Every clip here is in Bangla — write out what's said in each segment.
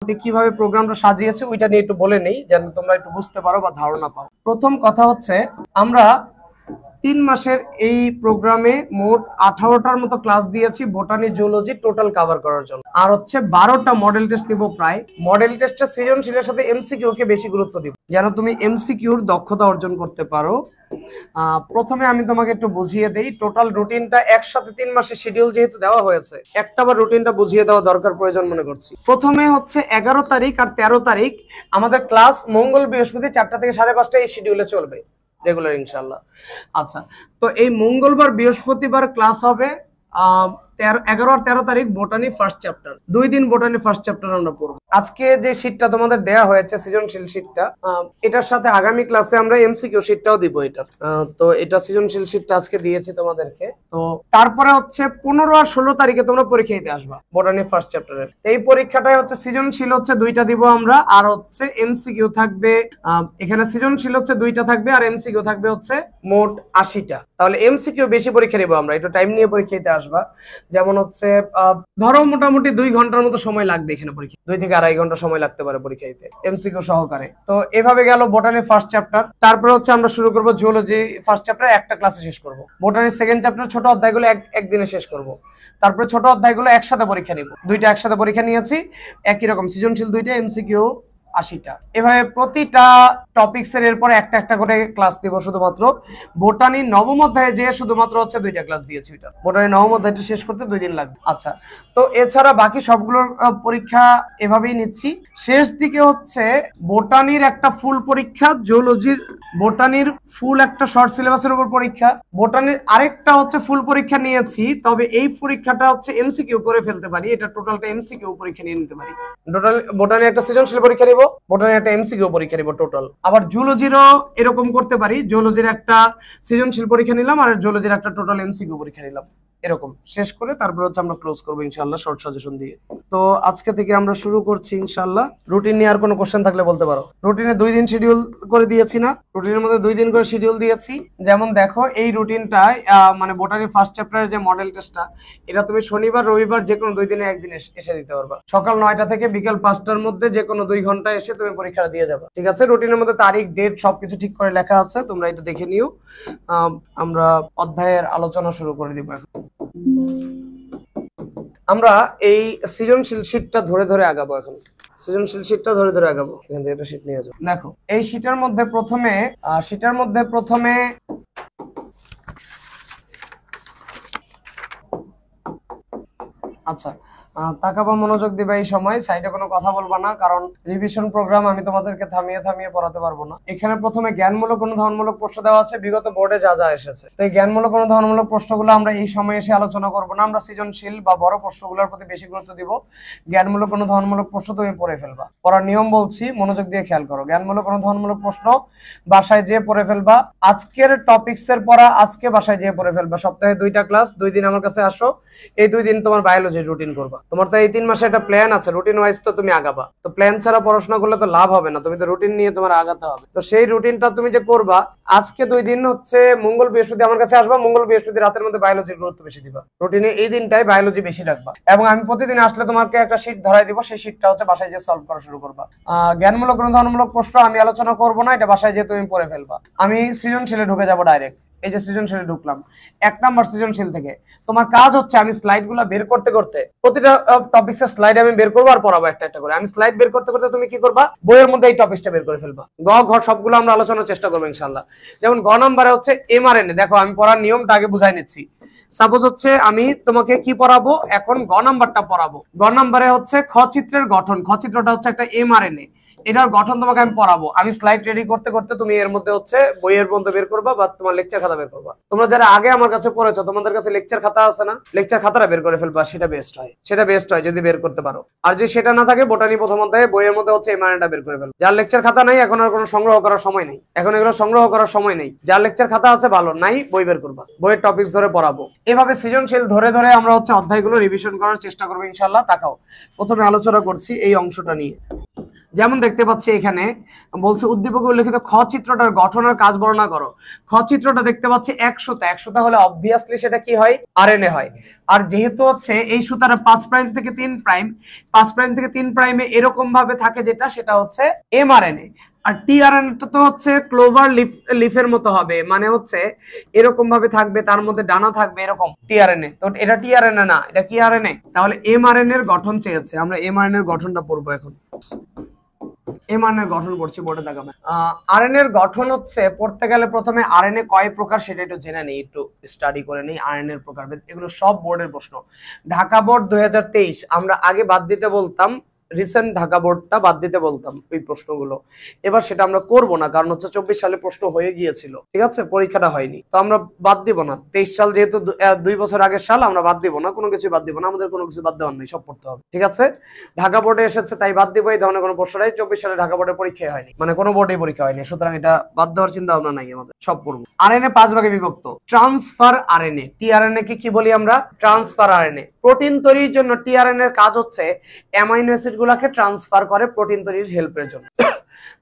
কিভাবে প্রোগ্রামটা সাজিয়েছে ওইটা নিয়ে একটু বলে নেই যেন তোমরা একটু বুঝতে পারো বা ধারণা পাও। প্রথম কথা হচ্ছে আমরা 3 মাসের এই প্রোগ্রামে মোট 18টার মতো ক্লাস দিয়েছি বোটানি জুলজি টোটাল কভার করার জন্য, আর হচ্ছে 12টা মডেল টেস্ট নিব। প্রায় মডেল টেস্টটা সৃজনশীলের সাথে এমসিকিউ কে বেশি গুরুত্ব দিব যেন তুমি এমসিকিউর দক্ষতা অর্জন করতে পারো। প্রথমে আমি তোমাকে একটু বুঝিয়ে দেই টোটাল রুটিনটা একসাথে 3 মাসের শিডিউল যেহেতু দেওয়া হয়েছে একটা বার রুটিনটা বুঝিয়ে দেওয়া দরকার প্রয়োজন মনে করছি। প্রথমে হচ্ছে 11 তারিখ আর 13 তারিখ আমাদের ক্লাস মঙ্গল বৃহস্পতি 4টা থেকে 5:30 এই শিডিউলে চলবে রেগুলার ইনশাআল্লাহ। আচ্ছা, তো এই মঙ্গলবার বৃহস্পতিবার ক্লাস হবে 11 আর 13 তারিখ বোটানি ফার্স্ট চ্যাপ্টার, 2 দিন বোটানি ফার্স্ট চ্যাপ্টার আমরা পড়ব। আজকে যে শীটটা তোমাদের দেয়া হয়েছে সৃজনশীল শীটটা, এটার সাথে আগামী ক্লাসে আমরা এমসিকিউ শীটটাও দিব। এটা তো এটা সৃজনশীল শীটটা আজকে দিয়েছি তোমাদেরকে। তো তারপরে হচ্ছে 15 আর 16 তারিখে তোমরা পরীক্ষা দিতে আসবা বোটানি ফার্স্ট চ্যাপ্টারের। এই পরীক্ষাটাই হচ্ছে সৃজনশীল হচ্ছে 2টা দিব আমরা, আর হচ্ছে এমসিকিউ থাকবে এখানে সৃজনশীল হচ্ছে 2টা থাকবে আর এমসিকিউ থাকবে হচ্ছে মোট 80টা। তাহলে এমসিকিউ বেশি পরীক্ষা নিব আমরা, একটু টাইম নিয়ে পরীক্ষা দিতে আসবা। যেমন হচ্ছে ধরো মোটামুটি 2 ঘন্টার মতো সময় লাগবে এখানে পরীক্ষা, 2 থেকে 2.5 ঘন্টা সময় লাগতে পারে পরীক্ষা দিতে এমসিকিউ সহকারে। তো এভাবে গেল বোটানি ফার্স্ট চ্যাপ্টার। তারপরে হচ্ছে আমরা শুরু করব জুলজি ফার্স্ট চ্যাপ্টার, একটা ক্লাসে শেষ করব। বোটানি সেকেন্ড চ্যাপ্টার ছোট অধ্যায়গুলো একদিনে শেষ করব। তারপরে ছোট অধ্যায়গুলো একসাথে পরীক্ষা নিব, 2টা একসাথে পরীক্ষা নিয়েছি একই রকম, সৃজনশীল 2টা এমসিকিউ 80টা। এভাবে প্রতিটা টপিকস এর এরপর একটা একটা করে ক্লাস দিব। শুধুমাত্র বোটানি নবম অধ্যায়ে যে শুধুমাত্র হচ্ছে 2টা ক্লাস দিয়েছি, ওইটা বোটানি নবম অধ্যায়টা শেষ করতে 2 দিন লাগবে। আচ্ছা, তো এছাড়া বাকি সবগুলোর পরীক্ষা এভাবেই নিচ্ছি। শেষ দিকে হচ্ছে বোটানির একটা ফুল পরীক্ষা, জুলজির বোটানির ফুল একটা শর্ট সিলেবাসের উপর পরীক্ষা, বোটানির আরেকটা হচ্ছে ফুল পরীক্ষা নিয়েছি, তবে এই পরীক্ষাটা হচ্ছে এমসিকিউ করে ফেলতে পারি, এটা টোটালটা এমসিকিউ পরীক্ষা নিয়ে নিতে পারি। টোটাল বোটানি একটা সৃজনশীল পরীক্ষা নিব, বোটানি একটা এমসিকিউ পরীক্ষা নিব টোটাল। আবার জুলজিরও এরকম করতে পারি, জুলজির একটা সৃজনশীল পরীক্ষা নিলাম আর জুলজির একটা টোটাল এমসিকিউ পরীক্ষা নিলাম, এরকম শেষ করে তারপর হচ্ছে আমরা ক্লোজ করবো ইনশাআল্লাহ শর্ট সাজেশন দিয়ে। তো আজকে থেকে আমরা শুরু করছি ইনশাআল্লাহ। রুটিন নিয়ে আর কোনো কোশ্চেন থাকলে বলতে পারো। রুটিনে 2 দিন শিডিউল করে দিয়েছি না, রুটিনের মধ্যে 2 দিন করে শিডিউল দিয়েছি। যেমন দেখো এই রুটিনটায় মানে বোটানি ফার্স্ট চ্যাপ্টারের যে মডেল টেস্টটা, এটা তুমি শনিবার রবিবার যে কোনো 2 দিনে একদিন এসে দিতে পারবা। সকাল 9টা থেকে বিকাল 5টার মধ্যে যে কোনো 2 ঘন্টা এসে তুমি পরীক্ষাটা দিয়ে যাবে, ঠিক আছে? রুটিনের মধ্যে তারিখ ডেট সবকিছু ঠিক করে লেখা আছে, তোমরা এটা দেখে নিও। আমরা অধ্যায়ের আলোচনা শুরু করে দিব এখন। আমরা এই সৃজনশীল শীটটা ধরে ধরে আগাবো এখন, সৃজনশীল শীটটা ধরে ধরে আগাবো। এখান থেকে একটা শীট নিয়ে যাও। দেখো এই শীটের মধ্যে প্রথমে আচ্ছা তাকাবা, মনোযোগ দিবা এই সময়, সাইডে কোনো কথা বলবা না, কারণ রিভিশন প্রোগ্রাম আমি তোমাদেরকে থামিয়ে থামিয়ে পড়াতে পারবো না। এখানে প্রথমে জ্ঞানমূলক অনুধাবনমূলক প্রশ্ন দেওয়া আছে বিগত বোর্ডে যা যা এসেছে। তো এই জ্ঞানমূলক অনুধাবনমূলক প্রশ্নগুলো আমরা এই সময় এসে আলোচনা করবো না, আমরা সৃজনশীল বা বড় প্রশ্নগুলোর প্রতি বেশি গুরুত্ব দিব। জ্ঞানমূলক অনুধাবনমূলক প্রশ্ন তুমি পড়ে ফেলবা, পড়ার নিয়ম বলছি, মনোযোগ দিয়ে খেয়াল করো। জ্ঞানমূলক অনুধাবনমূলক প্রশ্ন বাসায় যেয়ে পড়ে ফেলবা, আজকের টপিকস এর পড়া আজকে বাসায় যেয়ে পড়ে ফেলবা। সপ্তাহে 2টা ক্লাস, 2 দিন আমার কাছে আসো, এই 2 দিন তোমার বায়োলজি রুটিন করবা। তোমার তো এই 3 মাসে একটা প্ল্যান আছে, রুটিন ওয়াইজ তো তুমি আগাবা। তো প্ল্যান ছাড়া পড়াশোনা করলে তো লাভ হবে না, তুমি তো রুটিন নিয়ে তোমার আগাতে হবে। তো সেই রুটিনটা তুমি যে করবা, আজকে 2 দিন হচ্ছে মঙ্গল বৃহস্পতি আমার কাছে আসবা, মঙ্গল বৃহস্পতি রাতের মধ্যে বায়োলজির গুরুত্ব বেশি দিবা, রুটিনে এই দিনটাই বায়োলজি বেশি রাখবা। এবং আমি প্রতিদিন আসলে তোমাকে একটা শীট ধরাই দিব, সেই শীটটা হচ্ছে বাসায় যে সলভ করা শুরু করবা। জ্ঞানমূলক অনুধাবনমূলক প্রশ্ন আমি আলোচনা করবো না, এটা বাসায় যে তুমি পড়ে ফেলবা। আমি সৃজনশীলে ঢুকে যাবো ডাইরেক্ট। এই যে সৃজনশীলে ঢুকলাম, 1 নাম্বার সৃজনশীল থেকে তোমার কাজ হচ্ছে আমি স্লাইড গুলা বের করতে করতে প্রতিটা টপিকস এর স্লাইড আমি বের করবো আর পড়াবো একটা একটা করে। আমি স্লাইড বের করতে করতে তুমি কি করবা, বইয়ের মধ্যে এই টপিকসটা বের করে ফেলবা। গ ঘ সবগুলো আমরা আলোচনার চেষ্টা করবো ইনশাআল্লাহ। যেমন গ নাম্বারে হচ্ছে এমআরএনএ, দেখো আমি পড়ার নিয়মটা আগে বুঝাই নিচ্ছি। সাপোজ হচ্ছে আমি তোমাকে কি পড়াবো, এখন গ নাম্বারটা পড়াবো। গ নাম্বারে হচ্ছে খ চিত্রের গঠন, খ চিত্রটা হচ্ছে একটা এমআরএনএ, এটার গঠন তোমাকে আমি পড়াবো। আমি স্লাইড রেডি করতে করতে তুমি এর মধ্যে হচ্ছে বইয়ের মধ্যে বের করবা বা তোমার লেকচার খাতা বের করবা। তোমরা যারা আগে আমার কাছে পড়েছো, তোমাদের কাছে লেকচার খাতা আছে না, লেকচার খাতাটা বের করে ফেলবা, সেটা বেস্ট হয় যদি বের করতে পারো। আর যদি সেটা না থাকে, বোটানি প্রথম অধ্যায়ে বইয়ের মধ্যে হচ্ছে এমআরএনএটা বের করে ফেলবা। যার লেকচার খাতা নাই, এখন আর কোনো সংগ্রহ করার সময় নেই, এখন এগুলো সংগ্রহ করার সময় নেই। যার লেকচার খাতা আছে ভালো, নাই বই বের করবা, বইয়ের টপিকস ধরে পড়াবো। এভাবে সৃজনশীল ধরে ধরে আমরা হচ্ছে অধ্যায়গুলো রিভিশন করার চেষ্টা করবো ইনশাআল্লাহ। তাকাও প্রথমে আলোচনা করছি এই অংশটা নিয়ে। যেমন দেখতে পাচ্ছি এখানে বলছে উদ্দীপকে উল্লেখিত খ চিত্রটার গঠন আর কাজ বর্ণনা করো। খ চিত্রটা দেখতে পাচ্ছি 100 হলে অবভিয়াসলি সেটা কি হয়, আরএনএ হয়। আর যেহেতু হচ্ছে এই সুতাটা 5 প্রাইম থেকে 3 প্রাইম, 5 প্রাইম থেকে 3 প্রাইমে এরকম ভাবে থাকে, যেটা সেটা হচ্ছে এমআরএনএ। আর টিআরএনএটা তো হচ্ছে ক্লোভার লিফের মতো হবে, মানে হচ্ছে এরকম ভাবে থাকবে, তার মধ্যে ডানা থাকবে এরকম টিআরএনএ। তো এটা টিআরএনএ না, এটা কি আরএনএ? তাহলে এমআরএনএ এর গঠন চেয়েছে, আমরা এমআরএনএ এর গঠনটা পড়বো এখন। এমআরএনএ এর গঠন পড়ছি, বোর্ডে দেখাবে। আরএনএ এর গঠন হচ্ছে পড়তে গেলে প্রথমে আরএনএ কয় প্রকার সেটা একটু জেনে নেই, একটু স্টাডি করে নেই। আরএনএ এর প্রকার, এগুলো সব বোর্ডের প্রশ্ন। ঢাকা বোর্ড 2023, আমরা আগে বাদ দিতে বলতাম, রিসেন্ট ঢাকা বোর্ডটা বাদ দিতে বলতাম ওই প্রশ্নগুলো। এবার সেটা আমরা করব না, কারণ হচ্ছে 24 সালে প্রশ্ন হয়ে গিয়েছিল, ঠিক আছে, পরীক্ষাটা হয়নি, তো আমরা বাদ দিব না। 23 সাল যেহেতু 2 বছর আগের সাল, আমরা বাদ দিব না, কোনো কিছু বাদ দিব না, আমাদের কোনো কিছু বাদ দেওয়ার নেই, সব পড়তে হবে, ঠিক আছে। ঢাকা বোর্ডে এসেছে তাই বাদ দিব, এই ধরনের কোনো প্রশ্নটাই 24 সালে ঢাকা বোর্ডে পরীক্ষা হয়নি, মানে কোনো বোর্ডেই পরীক্ষা হয়নি, সুতরাং এটা বাদ দেওয়ার চিন্তা ভাবনা নাই আমাদের, সব পড়বো। আরএনএ 5 ভাগে বিভক্ত। ট্রান্সফার আরএনএ, টিআরএনএ কে কি বলি আমরা? Transfer RNA. প্রোটিন তৈরির জন্য টিআরএনএ এর কাজ হচ্ছে অ্যামাইনো অ্যাসিড গুলাকে ট্রান্সফার করে প্রোটিন তৈরির হেল্পের জন্য।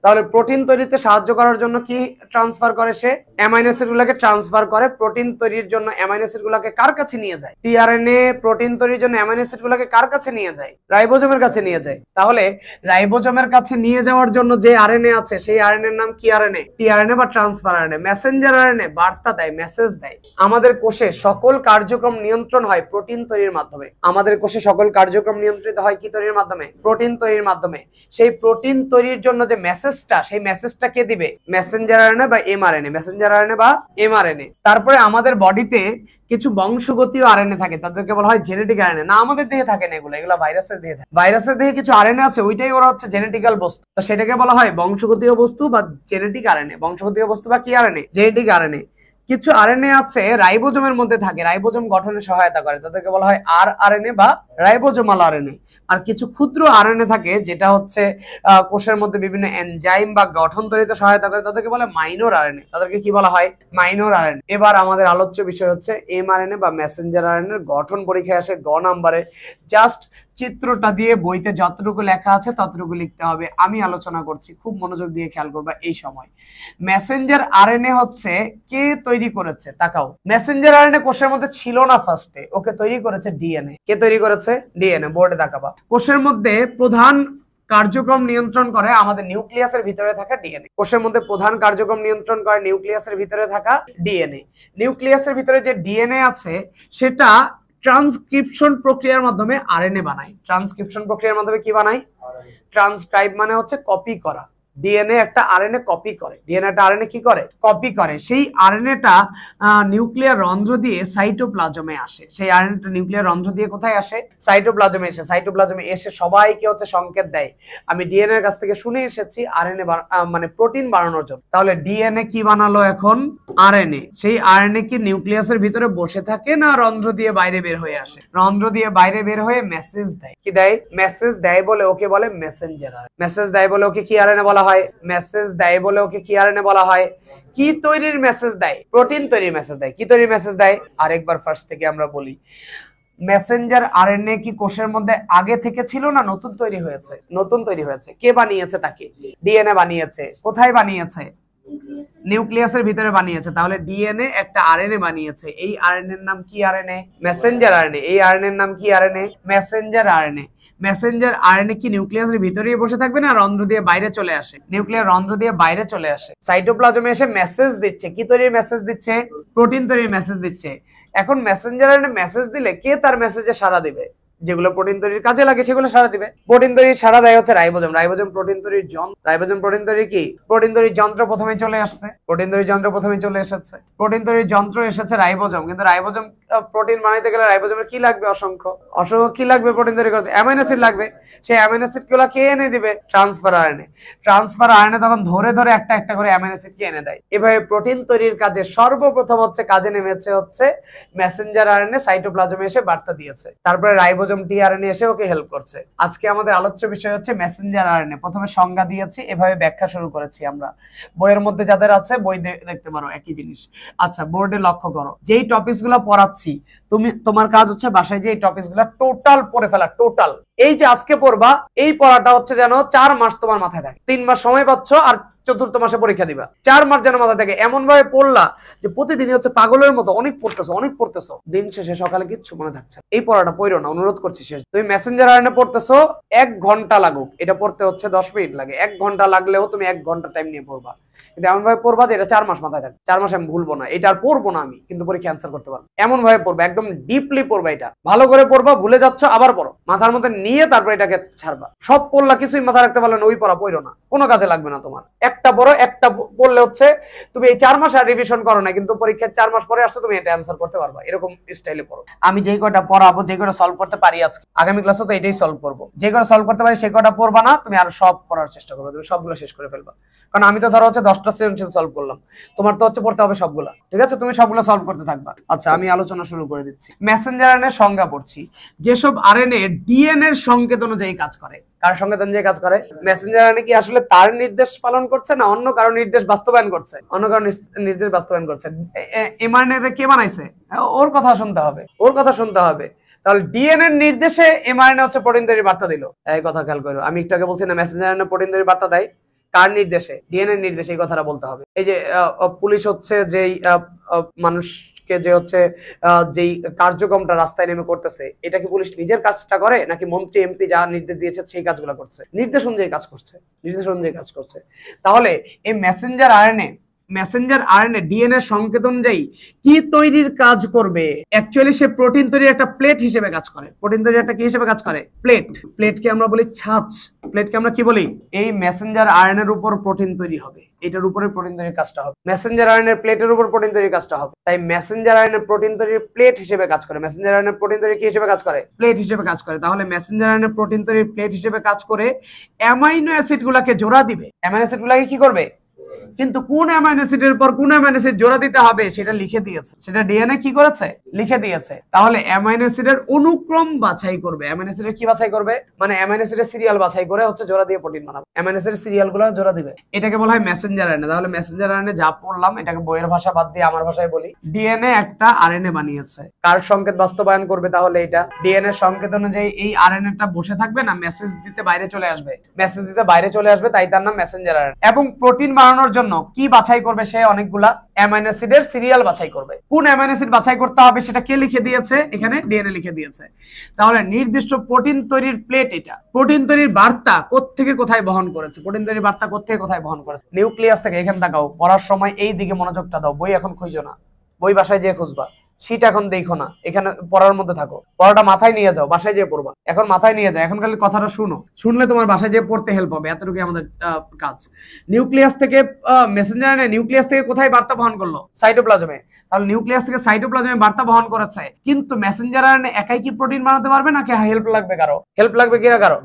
তাহলে প্রোটিন তৈরিতে সাহায্য করার জন্য কি ট্রান্সফার করে সে? অ্যামাইনো অ্যাসিড গুলাকে ট্রান্সফার করে। প্রোটিন তৈরির জন্য অ্যামাইনো অ্যাসিড গুলাকে কার কাছে নিয়ে যায়? টিআরএনএ প্রোটিন তৈরির জন্য অ্যামাইনো অ্যাসিড গুলাকে কার কাছে নিয়ে যায়? রাইবোজোমের কাছে নিয়ে যায়। তাহলে রাইবোজোমের কাছে নিয়ে যাওয়ার জন্য যে আরএনএ আছে, সেই আরএনএ এর নাম কি আরএনএ? টিআরএনএ বা ট্রান্সফার আরএনএ। মেসেঞ্জার আরএনএ বার্তা দেয়, মেসেজ দেয়। আমাদের কোষে সকল কার্যক্রম নিয়ন্ত্রণ হয় প্রোটিন তৈরির মাধ্যমে। আমাদের কোষে সকল কার্যক্রম নিয়ন্ত্রিত হয় কি তৈরির মাধ্যমে? প্রোটিন তৈরির মাধ্যমে। সেই প্রোটিন তৈরির জন্য যে মেসেজটা, সেই মেসেজটা কে দিবে? মেসেঞ্জার আরএনএ বা এমআরএনএ। মেসেঞ্জার আরএনএ বা এমআরএনএ। তারপরে আমাদের বডিতে কিছু বংশগতীয় আরএনএ থাকে, তাদেরকে বলা হয় জেনেটিক আরএনএ। না, আমাদের দেহে থাকে না এগুলো, এগুলো ভাইরাসের দেহে থাকে। ভাইরাসের দেহে কিছু আরএনএ আছে, ওইটাই ওরা হচ্ছে জেনেটিক্যাল বস্তু, তো সেটাকে বলা হয় বংশগতীয় বস্তু বা জেনেটিক আরএনএ। বংশগতীয় বস্তু বা কি আরএনএ? Genetic RNA. কিছু আরএনএ আছে রাইবোজোমের মধ্যে থাকে, রাইবোজোম গঠনে সহায়তা করে, তাদেরকে বলা হয় আরএনএ বা রাইবোজোমাল আরএনএ। আর কিছু ক্ষুদ্র আরএনএ থাকে যেটা হচ্ছে কোষের মধ্যে বিভিন্ন এনজাইম বা গঠন তৈরিতে সহায়তা করে, তাদেরকে বলে মাইনর আরএনএ। তাদেরকে কি বলা হয়? Minor RNA. এবার আমাদের আলোচ্য বিষয় হচ্ছে এমআরএনএ বা মেসেঞ্জার আরএনএ এর গঠন। পরীক্ষায় আসে গ নাম্বারে। জাস্ট চিত্রটা দিয়ে বইতে যতটুকু লেখা আছে ততটুকু লিখতে হবে। আমি আলোচনা করছি, খুব মনোযোগ দিয়ে খেয়াল করবা এই সময়। মেসেঞ্জার আরএনএ হচ্ছে কে তৈরি করেছে? তাকাও, মেসেঞ্জার আরএনএ কোষের মধ্যে ছিল না ফার্স্টে, ওকে তৈরি করেছে ডিএনএ। কে তৈরি করেছে? ডিএনএ। বোর্ডে তাকাবা। কোষের মধ্যে প্রধান কার্যক্রম নিয়ন্ত্রণ করে আমাদের নিউক্লিয়াসের ভিতরে থাকা ডিএনএ। কোষের মধ্যে প্রধান কার্যক্রম নিয়ন্ত্রণ করে নিউক্লিয়াসের ভিতরে থাকা ডিএনএ। নিউক্লিয়াসের ভিতরে যে ডিএনএ আছে সেটা ট্রান্সক্রিপশন প্রক্রিয়ার মাধ্যমে আরএনএ বানায়। ট্রান্সক্রিপশন প্রক্রিয়ার মাধ্যমে কি বানায়? ট্রান্সক্রাইব মানে হচ্ছে কপি করা। ডিএনএ একটা আরএনএ কপি করে। ডিএনএ একটা আরএনএ কি করে? কপি করে। সেই আরএনএটা নিউক্লিয়ার রন্ধ্র দিয়ে সাইটোপ্লাজমে আসে। সেই আরএনএটা নিউক্লিয়ার রন্ধ্র দিয়ে কোথায় আসে? সাইটোপ্লাজমে এসে। সাইটোপ্লাজমে এসে সবাইকে হচ্ছে সংকেত দেয়। আমি ডিএনএ এর কাছ থেকে শুনে এসেছি আরএনএ মানে প্রোটিন বানানোর জন্য। তাহলে ডিএনএ কি বানালো এখন? আরএনএ। সেই আরএনএ কি নিউক্লিয়াসের ভিতরে বসে থাকে না রন্ধ্র দিয়ে বাইরে বের হয়ে আসে? রন্ধ্র দিয়ে বাইরে বের হয়ে মেসেজ দেয়। কি দেয়? মেসেজ দেয় বলে ওকে বলে মেসেঞ্জার আরএনএ। মেসেজ দেয় বলে ওকে কি আরএনএ বলা হয়? মেসেজ দেয় বলে ওকে কি আরএনএ বলা হয়? কি তৈরির মেসেজ দেয়? প্রোটিন তৈরির মেসেজ দেয়। কি তৈরির মেসেজ দেয়? আরেকবার ফার্স্ট থেকে আমরা বলি। মেসেঞ্জার আরএনএ কি কোষের মধ্যে আগে থেকে ছিল না নতুন তৈরি হয়েছে? নতুন তৈরি হয়েছে। কে বানিয়েছে তাকে? ডিএনএ বানিয়েছে। কোথায় বানিয়েছে? নিউক্লিয়াসের ভিতরে বানিয়েছে। তাহলে ডিএনএ একটা আরএনএ বানিয়েছে। এই আরএনএ এর নাম কি আরএনএ? Messenger RNA. এই আরএনএ এর নাম কি RNA? Messenger RNA. Messenger RNA কি নিউক্লিয়াসের ভিতরেই বসে থাকবে না রন্ধ্র দিয়ে বাইরে চলে আসে? নিউক্লিয়ার রন্ধ্র দিয়ে বাইরে চলে আসে। সাইটোপ্লাজমে এসে মেসেজ দিচ্ছে। কি তৈরির মেসেজ দিচ্ছে? প্রোটিন তৈরির মেসেজ দিচ্ছে। এখন মেসেঞ্জার আরএনএ মেসেজ দিলে কে তার মেসেজে সাড়া দিবে? যেগুলো প্রোটিন তৈরির কাজে লাগে সেগুলো সাড়া দিবে। প্রোটিন তৈরির সাড়া দেয় হচ্ছে রাইবোজোম। রাইবোজোম প্রোটিন তৈরির যন্ত্র। রাইবোজোম প্রোটিন তৈরির কি? প্রোটিন তৈরির যন্ত্র প্রথমে চলে আসছে। প্রোটিন তৈরির যন্ত্র প্রথমে চলে এসেছে। প্রোটিন তৈরির যন্ত্র এসেছে রাইবোজোম। কিন্তু রাইবোজোম প্রোটিন বানাইতে গেলে রাইবোজোমের কি লাগবে? অসংখ্য কি লাগবে প্রোটিন তৈরি করতে? অ্যামাইনো অ্যাসিড লাগবে। সেই অ্যামাইনো অ্যাসিড গুলো কে এনে দিবে? Transfer RNA. ট্রান্সফার আরএনএ তখন ধরে ধরে একটা একটা করে অ্যামাইনো অ্যাসিড কে এনে দেয়। এভাবে প্রোটিন তৈরির কাজে সর্বপ্রথম হচ্ছে কাজে নেমেছে হচ্ছে মেসেঞ্জার আরএনএ। সাইটোপ্লাজমে এসে বার্তা দিয়েছে। তারপরে রাইবোজোম টিআরএনএ এসে ওকে হেল্প করছে। আজকে আমাদের আলোচ্য বিষয় হচ্ছে মেসেঞ্জার আরএনএ। প্রথমে সংজ্ঞা দিয়েছি, এভাবে ব্যাখ্যা শুরু করেছি আমরা। বইয়ের মধ্যে যাদের আছে বই দেখতে পারো, একই জিনিস। আচ্ছা, বোর্ডে লক্ষ্য করো, যেই টপিকস গুলো পড়াচ্ছি তোমার কাজ হচ্ছে বাসায় যে এই টপিকস গুলো টোটাল পড়ে ফেলা। টোটাল এই যে আজকে পড়বা, এই পড়াটা হচ্ছে যেন 4 মাস তোমার মাথায় থাকে। 3 মাস সময় পাচ্ছ আর চতুর্থ মাসে পরীক্ষা দিবা, 4 মাস যেন মাথায় থাকে। এমন ভাবে পড়লা যে প্রতিদিনই হচ্ছে পাগলের মতো অনেক পড়তেছো, দিন শেষে সকালে কিচ্ছু মনে থাকছে। এই পড়াটা পড়ো না, অনুরোধ করছি। শেষ তুমি মেসেঞ্জার আয়নে পড়তেছো, 1 ঘন্টা লাগুক, এটা পড়তে হচ্ছে 10 মিনিট লাগে, 1 ঘন্টা লাগলেও তুমি 1 ঘন্টা টাইম নিয়ে পড়বা। কিন্তু এমন ভাবে পড়বা যে এটা 4 মাস মাথায় থাকে, 4 মাস আমি ভুলবো না, এটা আর পড়বো না আমি, কিন্তু পরীক্ষা অ্যান্সার করতে পারবো। এমন ভাবে পড়বা, একদম ডিপলি পড়বা, এটা ভালো করে পড়বা, ভুলে যাচ্ছ আবার পড়ো, মাথার মধ্যে নিয়ে তারপর এটাকে ছাড়বা। সব পড়লা কিছুই মাথায় রাখতে পারলে না, ওই পড়া পড়ো না, কোনো কাজে লাগবে না তোমার। একটা পড়ো, একটা পড়লে হচ্ছে তুমি এই 4 মাস আর রিভিশন করো না, কিন্তু পরীক্ষার 4 মাস পরে আসছে তুমি এটা অ্যান্সার করতে পারবা, এরকম স্টাইলে পড়ো। আমি যেই কয়টা পড়াবো, যে কয়টা সলভ করতে পারি আজকে, আগামী ক্লাসে তো এটাই সলভ করবো। যে কয়টা সলভ করতে পারি সেই কয়টা পড়বা না, তুমি আর সব পড়ার চেষ্টা করবে, তুমি সবগুলো শেষ করে ফেলবা। কারণ আমি তো ধরো হচ্ছে 10টা সৃজনশীল সলভ করলাম, তোমার তো হচ্ছে পড়তে হবে সবগুলা, ঠিক আছে? তুমি সবগুলো সলভ করতে থাকবা। আচ্ছা, আমি আলোচনা শুরু করে দিচ্ছি। মেসেঞ্জার আরএনএ সংজ্ঞা পড়ছি। যেসব আরএনএ ডিএনএ এর সংকেত অনুযায়ী কাজ করে। কার সংকেত অনুযায়ী কাজ করে? মেসেঞ্জার আরএনএ কি আসলে তার নির্দেশ পালন করছে, না অন্য কারো নির্দেশ বাস্তবায়ন করছে? অন্য কারো নির্দেশ বাস্তবায়ন করছে। এমআরএনএ কে বানাইছে? ওর কথা শুনতে হবে, ওর কথা শুনতে হবে। তাহলে ডিএনএ এর নির্দেশে এমআরএনএ হচ্ছে প্রোটিন তৈরির বার্তা দিল। এই কথা খেয়াল করো, আমি একটু আগে বলছি না মেসেঞ্জার আরএনএ প্রোটিন তৈরির বার্তা দেয়, কার নির্দেশে? ডিএনএ এর নির্দেশে। এই কথাটা বলতে হবে। এই যে পুলিশ হচ্ছে যেই মানুষকে যে হচ্ছে যেই কার্যক্রমটা রাস্তায় নেমে করতেছে, এটা কি পুলিশ নিজের কাজটা করে, নাকি মন্ত্রী এমপি যা নির্দেশ দিয়েছে সেই কাজগুলো করছে? নির্দেশ অনুযায়ী কাজ করছে, নির্দেশ অনুযায়ী কাজ করছে। তাহলে এই মেসেঞ্জার আরএনএ ডিএনএ সংকেত অনুযায়ী কি তৈরির কাজ করবে? অ্যাকচুয়ালি সে প্রোটিন তৈরির একটা প্লেট হিসেবে কাজ করে। প্রোটিন তৈরির একটা কি হিসেবে কাজ করে? প্লেট। প্লেটকে আমরা বলি ছাঁচ। প্লেটকে আমরা কি বলি? এই মেসেঞ্জার আরএনএ এর উপর প্রোটিন তৈরি হবে, এটার উপরে প্রোটিন তৈরির কাজটা হবে। মেসেঞ্জার আরএনএ এর প্লেটের উপর প্রোটিন তৈরির কাজটা হবে। তাই মেসেঞ্জার আরএনএ প্রোটিন তৈরির প্লেট হিসেবে কাজ করে। মেসেঞ্জার আরএনএ প্রোটিন তৈরি কি হিসেবে কাজ করে? প্লেট হিসেবে কাজ করে। তাহলে মেসেঞ্জার আরএনএ প্রোটিন তৈরির প্লেট হিসেবে কাজ করে অ্যামাইনো অ্যাসিড গুলাকে জোড়া দিবে। অ্যামাইনো অ্যাসিড গুলাকে কি করবে? কিন্তু কোন অ্যামাইনো অ্যাসিডের উপর কোন অ্যামাইনো অ্যাসিড জোড়া দিতে হবে সেটা লিখে দিয়েছে, সেটা ডিএনএ কি করেছে? লিখে দিয়েছে। তাহলে অ্যামাইনো অ্যাসিডের অনুক্রম বাছাই করবে। অ্যামাইনো অ্যাসিডের কি বাছাই করবে? মানে অ্যামাইনো অ্যাসিডের সিরিয়াল বাছাই করে হচ্ছে জোড়া দিয়ে প্রোটিন বানাবে। অ্যামাইনো অ্যাসিডের সিরিয়ালগুলো জোড়া দিবে, এটাকে বলা হয় মেসেঞ্জার আরএনএ। তাহলে মেসেঞ্জার আরএনএ যা পড়লাম এটাকে বইয়ের ভাষা বাদ দিয়ে আমার ভাষায় বলি। ডিএনএ একটা আরএনএ বানিয়েছে, কার সংকেত বাস্তবায়ন করবে? তাহলে এটা ডিএনএ সংকেত অনুযায়ী এই আরএনএটা বসে থাকবে না, মেসেজ দিতে বাইরে চলে আসবে। মেসেজ দিতে বাইরে চলে আসবে, তাই তার নাম মেসেঞ্জার আরএনএ। এবং প্রোটিন বানানোর জন্য কি বাছাই করবে? সে অনেকগুলা অ্যামাইনো অ্যাসিডের সিরিয়াল বাছাই করবে। কোন অ্যামাইনো অ্যাসিড বাছাই করতে হবে সেটা কে লিখে দিয়েছে? এখানে ডিএনএ লিখে দিয়েছে। তাহলে নির্দিষ্ট প্রোটিন তৈরির প্লেট এটা। প্রোটিন তৈরির বার্তা কোত্থেকে কোথায় বহন করেছে? প্রোটিন তৈরির বার্তা কোত্থেকে কোথায় বহন করেছে? নিউক্লিয়াস থেকে। এখানে তাকাও, পড়ার সময় এই দিকে মনোযোগটা দাও। বই এখন খুঁজো না, বই বাসায় যেয়ে খুঁজবা। শীত এখন দেখো না, এখানে পড়ার মধ্যে থাকো। পড়াটা মাথায় নিয়ে যাও, বাসায় যেয়ে পড়বা। এখন মাথায় নিয়ে যাও, এখন খালি কথাটা শুনো, শুনলে তোমার বাসায় যেয়ে পড়তে হেল্প হবে। এতটুকুই আমাদের কাজ। নিউক্লিয়াস থেকে মেসেঞ্জার আরএনএ নিউক্লিয়াস থেকে কোথায় বার্তা বহন করলো? সাইটোপ্লাজমে। তাহলে নিউক্লিয়াস থেকে সাইটোপ্লাজমে বার্তা বহন করেছে। কিন্তু মেসেঞ্জার আরএনএ একাই কি প্রোটিন বানাতে পারবে, নাকি হেল্প লাগবে কারো? হেল্প লাগবে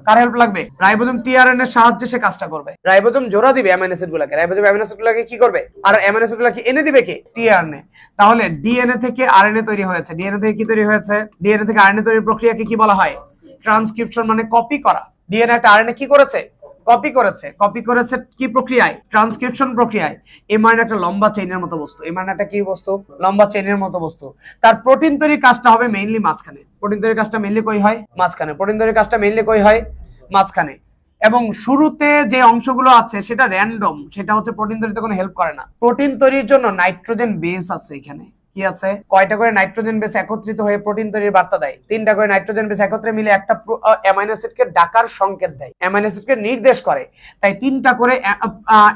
কার হেল্প লাগবে? রাইবোজোম টিআরএনএ এর সাহায্যে সে কাজটা করবে। রাইবোজোম জোড়া দিবে অ্যামাইনো অ্যাসিড গুলোকে। রাইবোজোম অ্যামাইনো অ্যাসিড গুলোকে কি করবে? আর অ্যামাইনো অ্যাসিড গুলোকে এনে দিবে কে? টিআরএনএ। তাহলে ডিএনএ থেকে আরএনএ তৈরি হয়েছে। ডিএনএ থেকে কি তৈরি হয়েছে? ডিএনএ থেকে আরএনএ তৈরির প্রক্রিয়াকে কি বলা হয়? ট্রান্সক্রিপশন, মানে কপি করা। ডিএনএ একটা আরএনএ কি করেছে? কপি করেছে। কপি করেছে কি প্রক্রিয়ায়? ট্রান্সক্রিপশন প্রক্রিয়ায়। এমআরএনএ একটা লম্বা চেইনের মতো বস্তু। এমআরএনএ একটা কি বস্তু? লম্বা চেইনের মতো বস্তু। তার প্রোটিন তৈরির কাজটা হবে মেইনলি মাঝখানে। প্রোটিন তৈরির কাজটা মেইনলি কই হয়? মাঝখানে। প্রোটিন তৈরির কাজটা মেইনলি কই হয়? মাঝখানে। এবং শুরুতে যে অংশগুলো আছে সেটা র্যান্ডম, সেটা হচ্ছে প্রোটিন তৈরিতে কোনো হেল্প করে না। প্রোটিন তৈরির জন্য নাইট্রোজেন বেস আছে এখানে। কি আছে? কয়টা করে নাইট্রোজেন বেস একত্রিত হয়ে প্রোটিন তৈরির বার্তা দেয়? 3টা করে নাইট্রোজেন বেস একত্রে মিলে একটা অ্যামাইনো অ্যাসিডকে ডাকার সংকেত দেয়, অ্যামাইনো অ্যাসিডকে নির্দেশ করে। তাই 3টা করে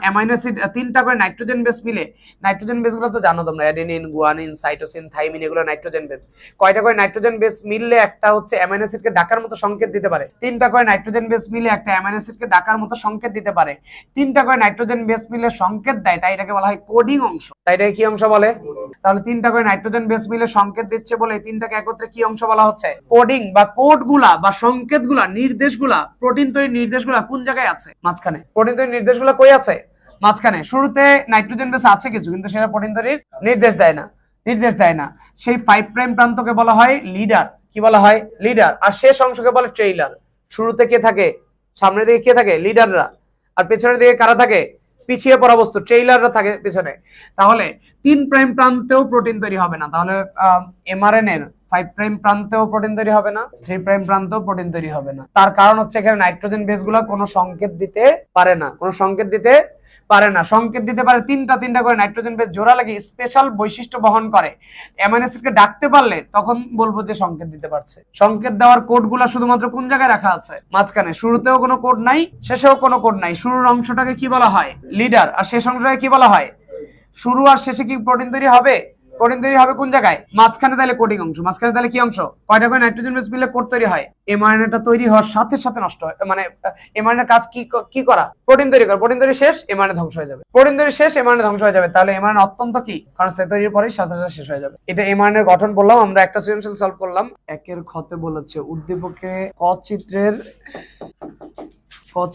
অ্যামাইনো অ্যাসিড, 3টা করে নাইট্রোজেন বেস মিলে, নাইট্রোজেন বেসগুলো তো জানো তোমরা, অ্যাডেনিন, গুয়ানিন, সাইটোসিন, থাইমিন, এগুলো নাইট্রোজেন বেস। কয়টা করে নাইট্রোজেন বেস মিললে একটা হচ্ছে অ্যামাইনো অ্যাসিডকে ডাকার মতো সংকেত দিতে পারে? 3টা করে নাইট্রোজেন বেস মিলে একটা অ্যামাইনো অ্যাসিডকে ডাকার মতো সংকেত দিতে পারে। 3টা করে নাইট্রোজেন বেস মিলে সংকেত দেয়, তাই এটাকে বলা হয় কোডিং অংশ। তাই এটাকে কি অংশ বলে? তাহলে 3টা করে নাইট্রোজেন বেস মিলে সংকেত দিচ্ছে বলে 3টাকে একত্রে কি অংশ বলা হচ্ছে? কোডিং বা কোডগুলা বা সংকেতগুলা, নির্দেশগুলা, প্রোটিন তৈরির নির্দেশগুলা কোন জায়গায় আছে? মাঝখানে। প্রোটিন তৈরির নির্দেশগুলা কই আছে? মাঝখানে। শুরুতে নাইট্রোজেন বেস আছে কিছু, কিন্তু সেটা প্রোটিন তৈরির নির্দেশ দেয় না, নির্দেশ দেয় না। সেই 5 প্রাইম প্রান্তকে বলা হয় লিডার। কি বলা হয়? লিডার। আর শেষ অংশকে বলে ট্রেইলার। শুরুতে কে থাকে? সামনের দিকে কে থাকে? লিডাররা। আর পেছনের দিকে কারা থাকে? পিছিয়ে পড়া বস্তু, ট্রেইলাররা থাকে পিছনে। তাহলে 3 প্রাইম প্রান্তেও প্রোটিন তৈরি হবে না। তাহলে এমআরএনএ এর 5 প্রাইম প্রান্তেও প্রোটিন তৈরি হবে না, 3 প্রাইম প্রান্তেও প্রোটিন তৈরি হবে না। তার কারণ হচ্ছে এখানে নাইট্রোজেন বেসগুলো কোনো সংকেত দিতে পারে না, কোনো সংকেত দিতে পারে না। সংকেত দিতে পারে তিনটা করে নাইট্রোজেন বেস জোড়া লাগে স্পেশাল বৈশিষ্ট্য বহন করে। অ্যামাইনো অ্যাসিডকে ডাকতে পারলে তখন বলবো যে সংকেত দিতে পারছে। সংকেত দেওয়ার কোডগুলো শুধুমাত্র কোন জায়গায় রাখা আছে? মাঝখানে। শুরুতেও কোনো কোড নাই, শেষেও কোনো কোড নাই। শুরুর অংশটাকে কি বলা হয়? লিডার। আর শেষ অংশটাকে কি বলা হয়? শুরু আর শেষে কি প্রোটিন তৈরি হবে? প্রোটিন তৈরি হবে কোন জায়গায়? মাঝখানে। তাহলে কোডিং অংশ। মাঝখানে তাহলে কি অংশ? কয়টা করে নাইট্রোজেন বেস মিলে কোড তৈরি হয়। এমআরএনএটা তৈরি হওয়ার সাথে সাথে নষ্ট হয়, মানে এমআরএনএর কাজ কি করা? প্রোটিন তৈরি করা। প্রোটিন তৈরি শেষ, এমআরএনএ ধ্বংস হয়ে যাবে। প্রোটিন তৈরি শেষ, এমআরএনএ ধ্বংস হয়ে যাবে। তাহলে এমআরএনএ অত্যন্ত কি ক্ষণস্থায়ী, তৈরির পরেই সাথে সাথে শেষ হয়ে যাবে। এটা এমআরএনএর গঠন বললাম। আমরা একটা সৃজনশীল সলভ করলাম। একের খতে বলেছে উদ্দীপকে ক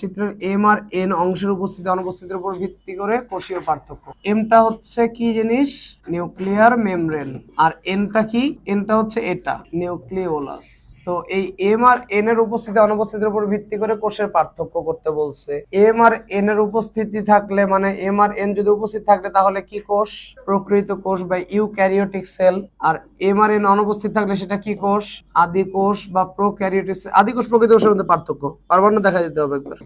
চিত্রের এম আর এন অংশের উপস্থিতি অনুপস্থিতির উপর ভিত্তি করে কোষীয় পার্থক্য। এমটা হচ্ছে কি জিনিস? Nuclear membrane. আর এনটা কি? এনটা হচ্ছে এটা নিউক্লিওলাস। তো এই এম আর এন এর উপস্থিতি অনুপস্থিতির উপর ভিত্তি করে কোষের পার্থক্য করতে বলছে। এম আর এন এর উপস্থিতি থাকলে, মানে এম আর এন যদি উপস্থিত থাকলে তাহলে কি কোষ? প্রকৃত কোষ বা ইউক্যারিওটিক সেল। আর এম আর এন অনুপস্থিত থাকলে সেটা কি কোষ? আদি কোষ বা প্রোক্যারিওটিক সেল। আদি কোষ প্রকৃত কোষের মধ্যে পার্থক্য পারবার না, দেখা যেতে হবে একবার।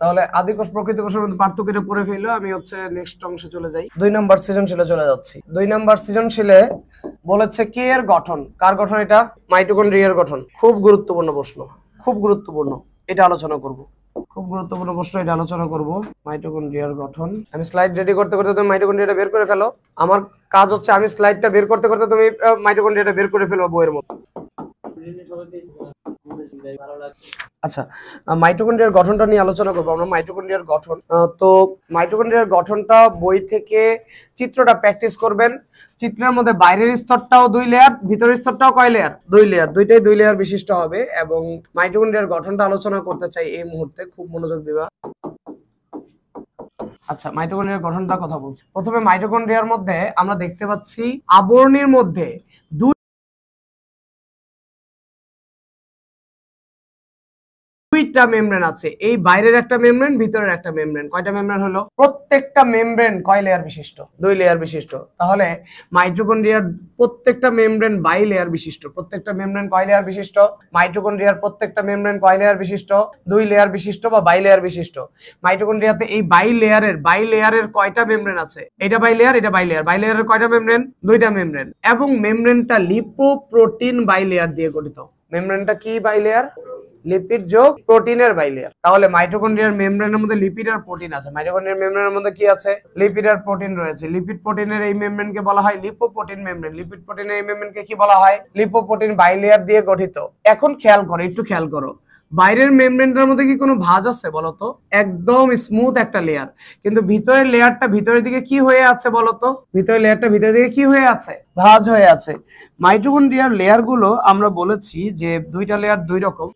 তাহলে আদি কোষ প্রকৃত কোষের মধ্যে পার্থক্যটা পড়ে ফেললো। আমি হচ্ছে নেক্সট অংশে চলে যাই। 2 নম্বর সৃজনশীলে চলে যাচ্ছি। 2 নম্বর সৃজনশীলে বলেছে কে এর গঠন। কার গঠন এটা? মাইটোকন্ড্রিয়ার গঠন। খুব গুরুত্বপূর্ণ প্রশ্ন, খুব গুরুত্বপূর্ণ। এটা আলোচনা করব, খুব গুরুত্বপূর্ণ প্রশ্ন, এটা আলোচনা করব। মাইটোকন্ড্রিয়ার গঠন। আমি স্লাইড রেডি করতে করতে তুমি মাইটোকন্ড্রিয়াটা বের করে ফেলো। আমার কাজ হচ্ছে আমি স্লাইডটা বের করতে করতে তুমি মাইটোকন্ড্রিয়াটা বের করে ফেলো বইয়ের মতো। আচ্ছা, মাইটোকন্ড্রিয়ার গঠনটা নিয়ে আলোচনা করবো আমরা। মাইটোকন্ড্রিয়ার গঠন, তো মাইটোকন্ড্রিয়ার গঠনটা বই থেকে চিত্রটা প্র্যাকটিস করবেন। চিত্রের মধ্যে বাইরের স্তরটাও 2 লেয়ার, ভিতরের স্তরটাও কয় লেয়ার? 2 লেয়ার। দুইটাই 2 লেয়ার বিশিষ্ট হবে। এবং মাইটোকন্ড্রিয়ার গঠনটা আলোচনা করতে চাই এই মুহূর্তে, খুব মনোযোগ দিবা। আচ্ছা, মাইটোকন্ড্রিয়ার গঠনটা কথা বলছি। প্রথমে মাইটোকন্ড্রিয়ার মধ্যে আমরা দেখতে পাচ্ছি আবরণীর মধ্যে দুইটা মেমব্রেন আছে। এই বাইরের একটা মেমব্রেন, ভিতরের একটা মেমব্রেন। কয়টা মেমব্রেন হলো? প্রত্যেকটা মেমব্রেন কয় লেয়ার বিশিষ্ট? 2 লেয়ার বিশিষ্ট। তাহলে মাইটোকন্ড্রিয়ার প্রত্যেকটা মেমব্রেন বাই লেয়ার বিশিষ্ট। প্রত্যেকটা মেমব্রেন কয় লেয়ার বিশিষ্ট? মাইটোকন্ড্রিয়ার প্রত্যেকটা মেমব্রেন কয় লেয়ার বিশিষ্ট? 2 লেয়ার বিশিষ্ট বা বাই লেয়ার বিশিষ্ট। মাইটোকন্ড্রিয়াতে এই বাই লেয়ারের কয়টা মেমব্রেন আছে? এটা বাই লেয়ার, এটা বাই লেয়ার। বাই লেয়ারের কয়টা মেমব্রেন? 2টা মেমব্রেন। এবং মেমব্রেনটা লিপোপ্রোটিন বাই লেয়ার দিয়ে গঠিত। মেমব্রেনটা কি বাই লেয়ার? লিপিড যোগ প্রোটিনের বাইলেয়ার। তাহলে মাইটোকন্ড্রিয়ার মেমব্রেনের মধ্যে লিপিড আর প্রোটিন আছে। মাইটোকন্ড্রিয়ার মেমব্রেনের মধ্যে কি আছে? লিপিড আর প্রোটিন রয়েছে। লিপিড প্রোটিনের এই মেমব্রেনকে বলা হয় লিপোপ্রোটিন মেমব্রেন। লিপিড প্রোটিনের এই মেমব্রেনকে কি বলা হয়? লিপোপ্রোটিন বাইলেয়ার দিয়ে গঠিত। এখন খেয়াল করো, একটু খেয়াল করো, বাইরের মেমব্রেনটার মধ্যে কি কোনো ভাঁজ আছে বলতো? একদম স্মুথ একটা লেয়ার। কিন্তু ভিতরের লেয়ারটা ভিতরের দিকে কি হয়ে আছে বলতো? ভিতরের লেয়ারটা ভিতরের দিকে কি হয়ে আছে? ভাঁজ হয়ে আছে। মাইটোকন্ড্রিয়ার লেয়ার গুলো আমরা বলেছি যে 2টা লেয়ার 2 রকম।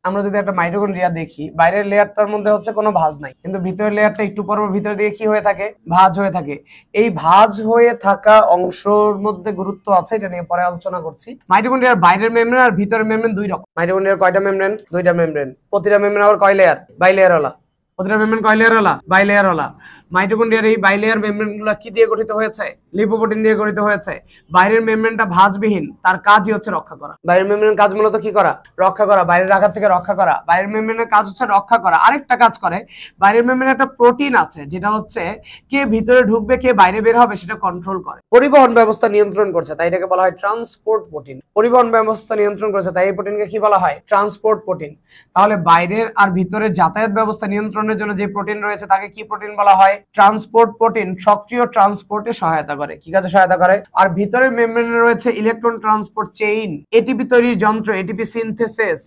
আমরা যদি একটা মাইটোকন্ড্রিয়া দেখি, বাইরের লেয়ারটার মধ্যে হচ্ছে কোনো ভাঁজ নাই, কিন্তু ভিতরের লেয়ারটা একটু পর ভিতর দিকে কি হয়ে থাকে? ভাঁজ হয়ে থাকে। এই ভাঁজ হয়ে থাকা অংশের মধ্যে গুরুত্ব আছে, এটা নিয়ে পরে আলোচনা করছি। মাইটোকন্ড্রিয়ার বাইরের মেমব্রেন আর ভিতরের মেমব্রেন 2 রকম। মাইটোকন্ড্রিয়ার কয়টা মেমব্রেন? 2টা মেমব্রেন। প্রতিটা মেমব্রেন আবার কয় লেয়ার? বাই লেয়ার হলা। প্রতিটা মেমব্রেন কয় লেয়ার হলা? বাই লেয়ার হলা। মাইটোকন্ড্রিয়ার এই বাইলেয়ার মেমব্রেনগুলো কি দিয়ে গঠিত হয়েছে? লিপোপ্রোটিন দিয়ে গঠিত হয়েছে। বাইরের মেমব্রেনটা ভাঁজবিহীন, তার কাজই হচ্ছে রক্ষা করা। বাইরের মেমব্রেনের কাজ মূলত কি করা? রক্ষা করা, বাইরের আঘাত থেকে রক্ষা করা। বাইরের মেমব্রেনের কাজ হচ্ছে রক্ষা করা। আরেকটা কাজ করে, বাইরের মেমব্রেনে একটা প্রোটিন আছে যেটা হচ্ছে কে ভিতরে ঢুকবে কে বাইরে বের হবে সেটা কন্ট্রোল করে, পরিবহন ব্যবস্থা নিয়ন্ত্রণ করছে, তাই এটাকে বলা হয় ট্রান্সপোর্ট প্রোটিন। পরিবহন ব্যবস্থা নিয়ন্ত্রণ করছে, তাই এই প্রোটিনকে কি বলা হয়? Transport protein. তাহলে বাইরের আর ভিতরের যাতায়াত ব্যবস্থা নিয়ন্ত্রণের জন্য যে প্রোটিন রয়েছে তাকে কি প্রোটিন বলা হয়? Transport protein. সক্রিয় ট্রান্সপোর্টে সহায়তা করে। কি কাজে সহায়তা করে? আর ভিতরের মেমব্রেনে রয়েছে ইলেকট্রন ট্রান্সপোর্ট চেইন, এটিপি তৈরির যন্ত্র, এটিপি সিনথেসিস।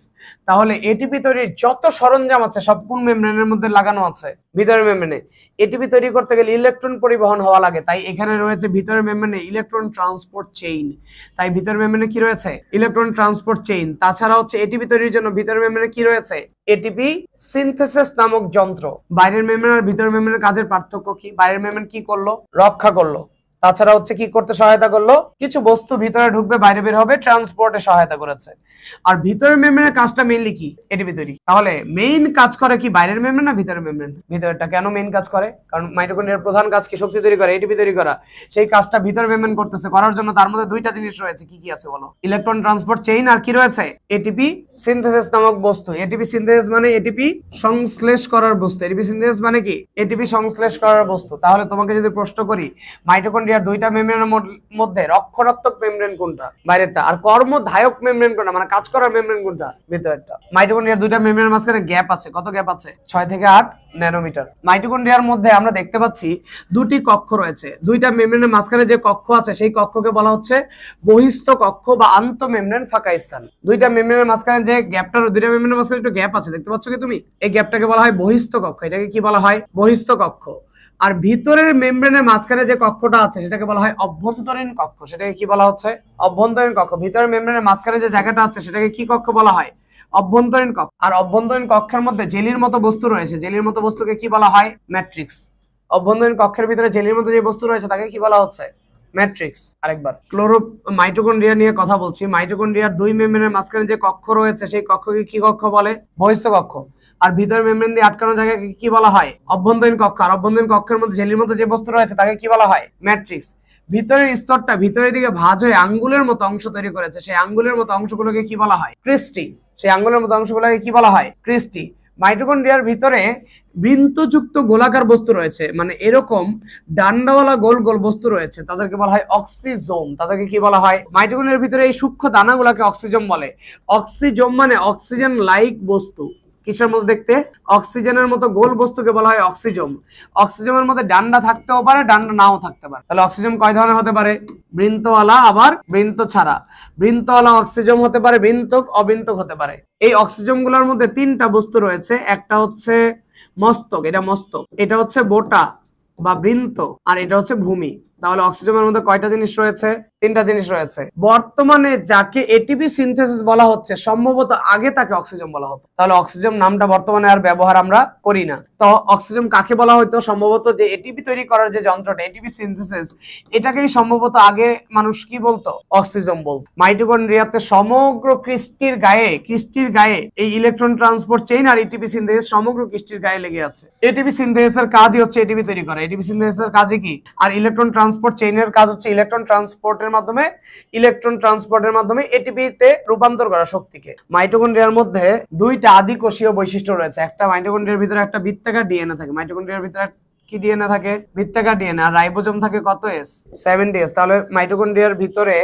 তাহলে এটিপি তৈরির যত সরঞ্জাম আছে সব কোন মেমব্রেনের মধ্যে লাগানো আছে? ভিতরের মেমব্রেনে। এটিপি তৈরি করতে গেলে ইলেকট্রন পরিবহন হওয়া লাগে, তাই এখানে রয়েছে ভিতরের মেমব্রেনে ইলেকট্রন ট্রান্সপোর্ট চেইন। তাই ভিতরের মেমব্রেনে কি রয়েছে? Electron transport chain. তাছাড়া হচ্ছে এটিপি তৈরির জন্য ভিতরের মেমব্রেনে কি রয়েছে? এটিপি সিনথেসিস নামক যন্ত্র। বাইরের মেমব্রেন আর ভিতরের মেমব্রেনের কাজের পার্থক্য কি? বাইরের মেমব্রেন কি করলো? রক্ষা করলো। তাছাড়া হচ্ছে কি করতে সহায়তা করলো, কিছু বস্তু ভিতরে ঢুকবে বাইরে বের হবে, ট্রান্সপোর্টে সহায়তা করেছে। আর ভিতরের মেমব্রেনের কাজটা মেইনলি কি, এটিপি তৈরি। তাহলে মেইন কাজ করে কি বাইরের মেমব্রেন না ভিতরের মেমব্রেন? ভিতরেরটা। কেন মেইন কাজ করে? কারণ মাইটোকন্ড্রিয়ার প্রধান কাজ কি, শক্তি তৈরি করা, এটিপি তৈরি করা। সেই কাজটা ভিতরের মেমব্রেন করতেছে, করার জন্য তার মধ্যে দুইটা জিনিস রয়েছে। কি কি আছে বলো? ইলেকট্রন ট্রান্সপোর্ট চেইন, আর কি রয়েছে? এটিপি সিনথেসিস নামক বস্তু। এটিপি সিনথেসিস মানে এটিপি সংশ্লেষ করার বস্তু। এটিপি সিনথেসিস মানে কি? এটিপি সংশ্লেষ করার বস্তু। তাহলে তোমাকে যদি প্রশ্ন করি মাইটোকন্ড্রিয়ার দুইটা মেমব্রেনের মধ্যে রক্ষণাত্মক মেমব্রেন কোনটা? বাইরেরটা। আর কর্মধায়ক মেমব্রেন কোনটা, মানে কাজ করার মেমব্রেন কোনটা? ভিতরেরটা। মাইটোকন্ড্রিয়ার দুইটা মেমব্রেনের মাঝখানে গ্যাপ আছে। কত গ্যাপ আছে? 6 থেকে 8 ন্যানোমিটার। মাইটোকন্ড্রিয়ার মধ্যে আমরা দেখতে পাচ্ছি দুটি কক্ষ রয়েছে। দুইটা মেমব্রেনের মাঝখানে যে কক্ষ আছে সেই কক্ষকে বলা হচ্ছে বহিস্থ কক্ষ বা আন্তঃমেমব্রেন ফাঁকা স্থান। দুইটা মেমব্রেনের মাঝখানে যে গ্যাপটা, দুইটা মেমব্রেনের মাঝখানে একটু গ্যাপ আছে, দেখতে পাচ্ছ কি তুমি? এই গ্যাপটাকে বলা হয় বহিস্থ কক্ষ। এটাকে কি বলা হয়? বহিস্থ কক্ষ। আর ভিতরের মেমব্রেনের মাঝখানে যে কক্ষটা আছে সেটাকে বলা হয় অভ্যন্তরীণ কক্ষ। সেটাকে কি বলা হচ্ছে? অভ্যন্তরীণ কক্ষ। ভিতরের মেমব্রেনের মাঝখানে যে জায়গাটা আছে সেটাকে কি কক্ষ বলা হয়? অভ্যন্তরীণ কক্ষ। আর অভ্যন্তরীণ কক্ষের মধ্যে জেলির মতো বস্তু রয়েছে। জেলির মতো বস্তুকে কি বলা হয়? ম্যাট্রিক্স। অভ্যন্তরীণ কক্ষের ভিতরে জেলির মতো যে বস্তু রয়েছে তাকে কি বলা হচ্ছে? ম্যাট্রিক্স। আরেকবার মাইটোকন্ড্রিয়া নিয়ে কথা বলছি। মাইটোকন্ড্রিয়ার দুই মেমব্রেনের মাঝখানে যে কক্ষ রয়েছে সেই কক্ষকে কি কক্ষ বলে? বহিস্থ কক্ষ। আর ভিতর মেমব্রেন দিয়ে আটকানো জায়গাকে কি বলা হয়? অভ্যন্তরীণ কক্ষ। আর অভ্যন্তরীণ কক্ষের মধ্যে জেলির মতো যে বস্তু রয়েছে তাকে কি বলা হয়? ম্যাট্রিক্স। ভিতরের স্তরটা ভিতরের দিকে ভাঁজ হয়ে আঙ্গুলের মতো অংশ তৈরি করেছে। সেই আঙ্গুলের মতো অংশগুলোকে কি বলা হয়? ক্রিস্টি। সেই আঙ্গুলের মতো অংশগুলোকে কি বলা হয়? ক্রিস্টি। মাইটোকন্ড্রিয়ার ভিতরে বৃন্তযুক্ত গোলাকার বস্তু রয়েছে, মানে এরকম ডান্ডাওয়ালা গোল গোল বস্তু রয়েছে, তাদেরকে বলা হয় অক্সিজোম। তাদেরকে কি বলা হয়? মাইটোকন্ড্রিয়ার ভিতরে এই সূক্ষ্ম দানাগুলোকে অক্সিজোম বলে। অক্সিজোম মানে অক্সিজেন লাইক বস্তু। কিসের মতো দেখতে? অক্সিজেনের মতো গোল বস্তুকে বলা হয় অক্সিজোম। অক্সিজোমের মধ্যে ডান্ডা থাকতেও পারে, ডান্ডা নাও থাকতে পারে। তাহলে অক্সিজোম কয় ধরনের হতে পারে? বৃন্তওয়ালা, আবার বৃন্ত ছাড়া। বৃন্তওয়ালা অক্সিজোম হতে পারে, বৃন্তক অবৃন্তক হতে পারে। এই অক্সিজোম গুলোর মধ্যে তিনটা বস্তু রয়েছে। একটা হচ্ছে মস্তক, এটা মস্তক। এটা হচ্ছে বোটা বা বৃন্ত, আর এটা হচ্ছে ভূমি। তাহলে অক্সিজেনের মধ্যে কয়টা জিনিস রয়েছে? তিনটা জিনিস রয়েছে। বর্তমানে যাকে এটিপি সিনথেসিস বলা হচ্ছে সম্ভবত আগে তাকে অক্সিজেন বলা হতো। তাহলে অক্সিজেন নামটা বর্তমানে আর ব্যবহার আমরা করি না। তো অক্সিজেন কাকে বলা হতো? সম্ভবত যে এটিপি তৈরি করার যে যন্ত্রটা, এটিপি সিনথেসিস, এটাকেই সম্ভবত আগে মানুষ কি বলতো? অক্সিজেন বলতো। মাইটোকন্ড্রিয়াতে সমগ্র ক্রিস্টির গায়ে এই ইলেকট্রন ট্রান্সপোর্ট চেইন আর এটিপি সিনথেসিস সমগ্র ক্রিস্টির গায়ে লেগে আছে। এটিপি সিনথেসিসের কাজই হচ্ছে এটিপি তৈরি করা। এটিপি সিনথেসিসের কাজই কি? আর ইলেকট্রন ট্রান্সপোর্ট চেইনের কাজ হচ্ছে ইলেকট্রন ট্রান্সপোর্টের মাধ্যমে এটিপি তে রূপান্তর করা শক্তিকে। মাইটোকন্ড্রিয়ার মধ্যে দুইটা আদিকোষীয় বৈশিষ্ট্য রয়েছে। একটা মাইটোকন্ড্রিয়ার ভিতরে একটা বৃত্তাকার ডিএনএ থাকে। মাইটোকন্ড্রিয়ার ভিতরে কি ডিএনএ থাকে? বৃত্তাকার ডিএনএ। আর রাইবোজোম থাকে কত এস? 70 এস। তাহলে মাইটোকন্ড্রিয়ার ভিতরে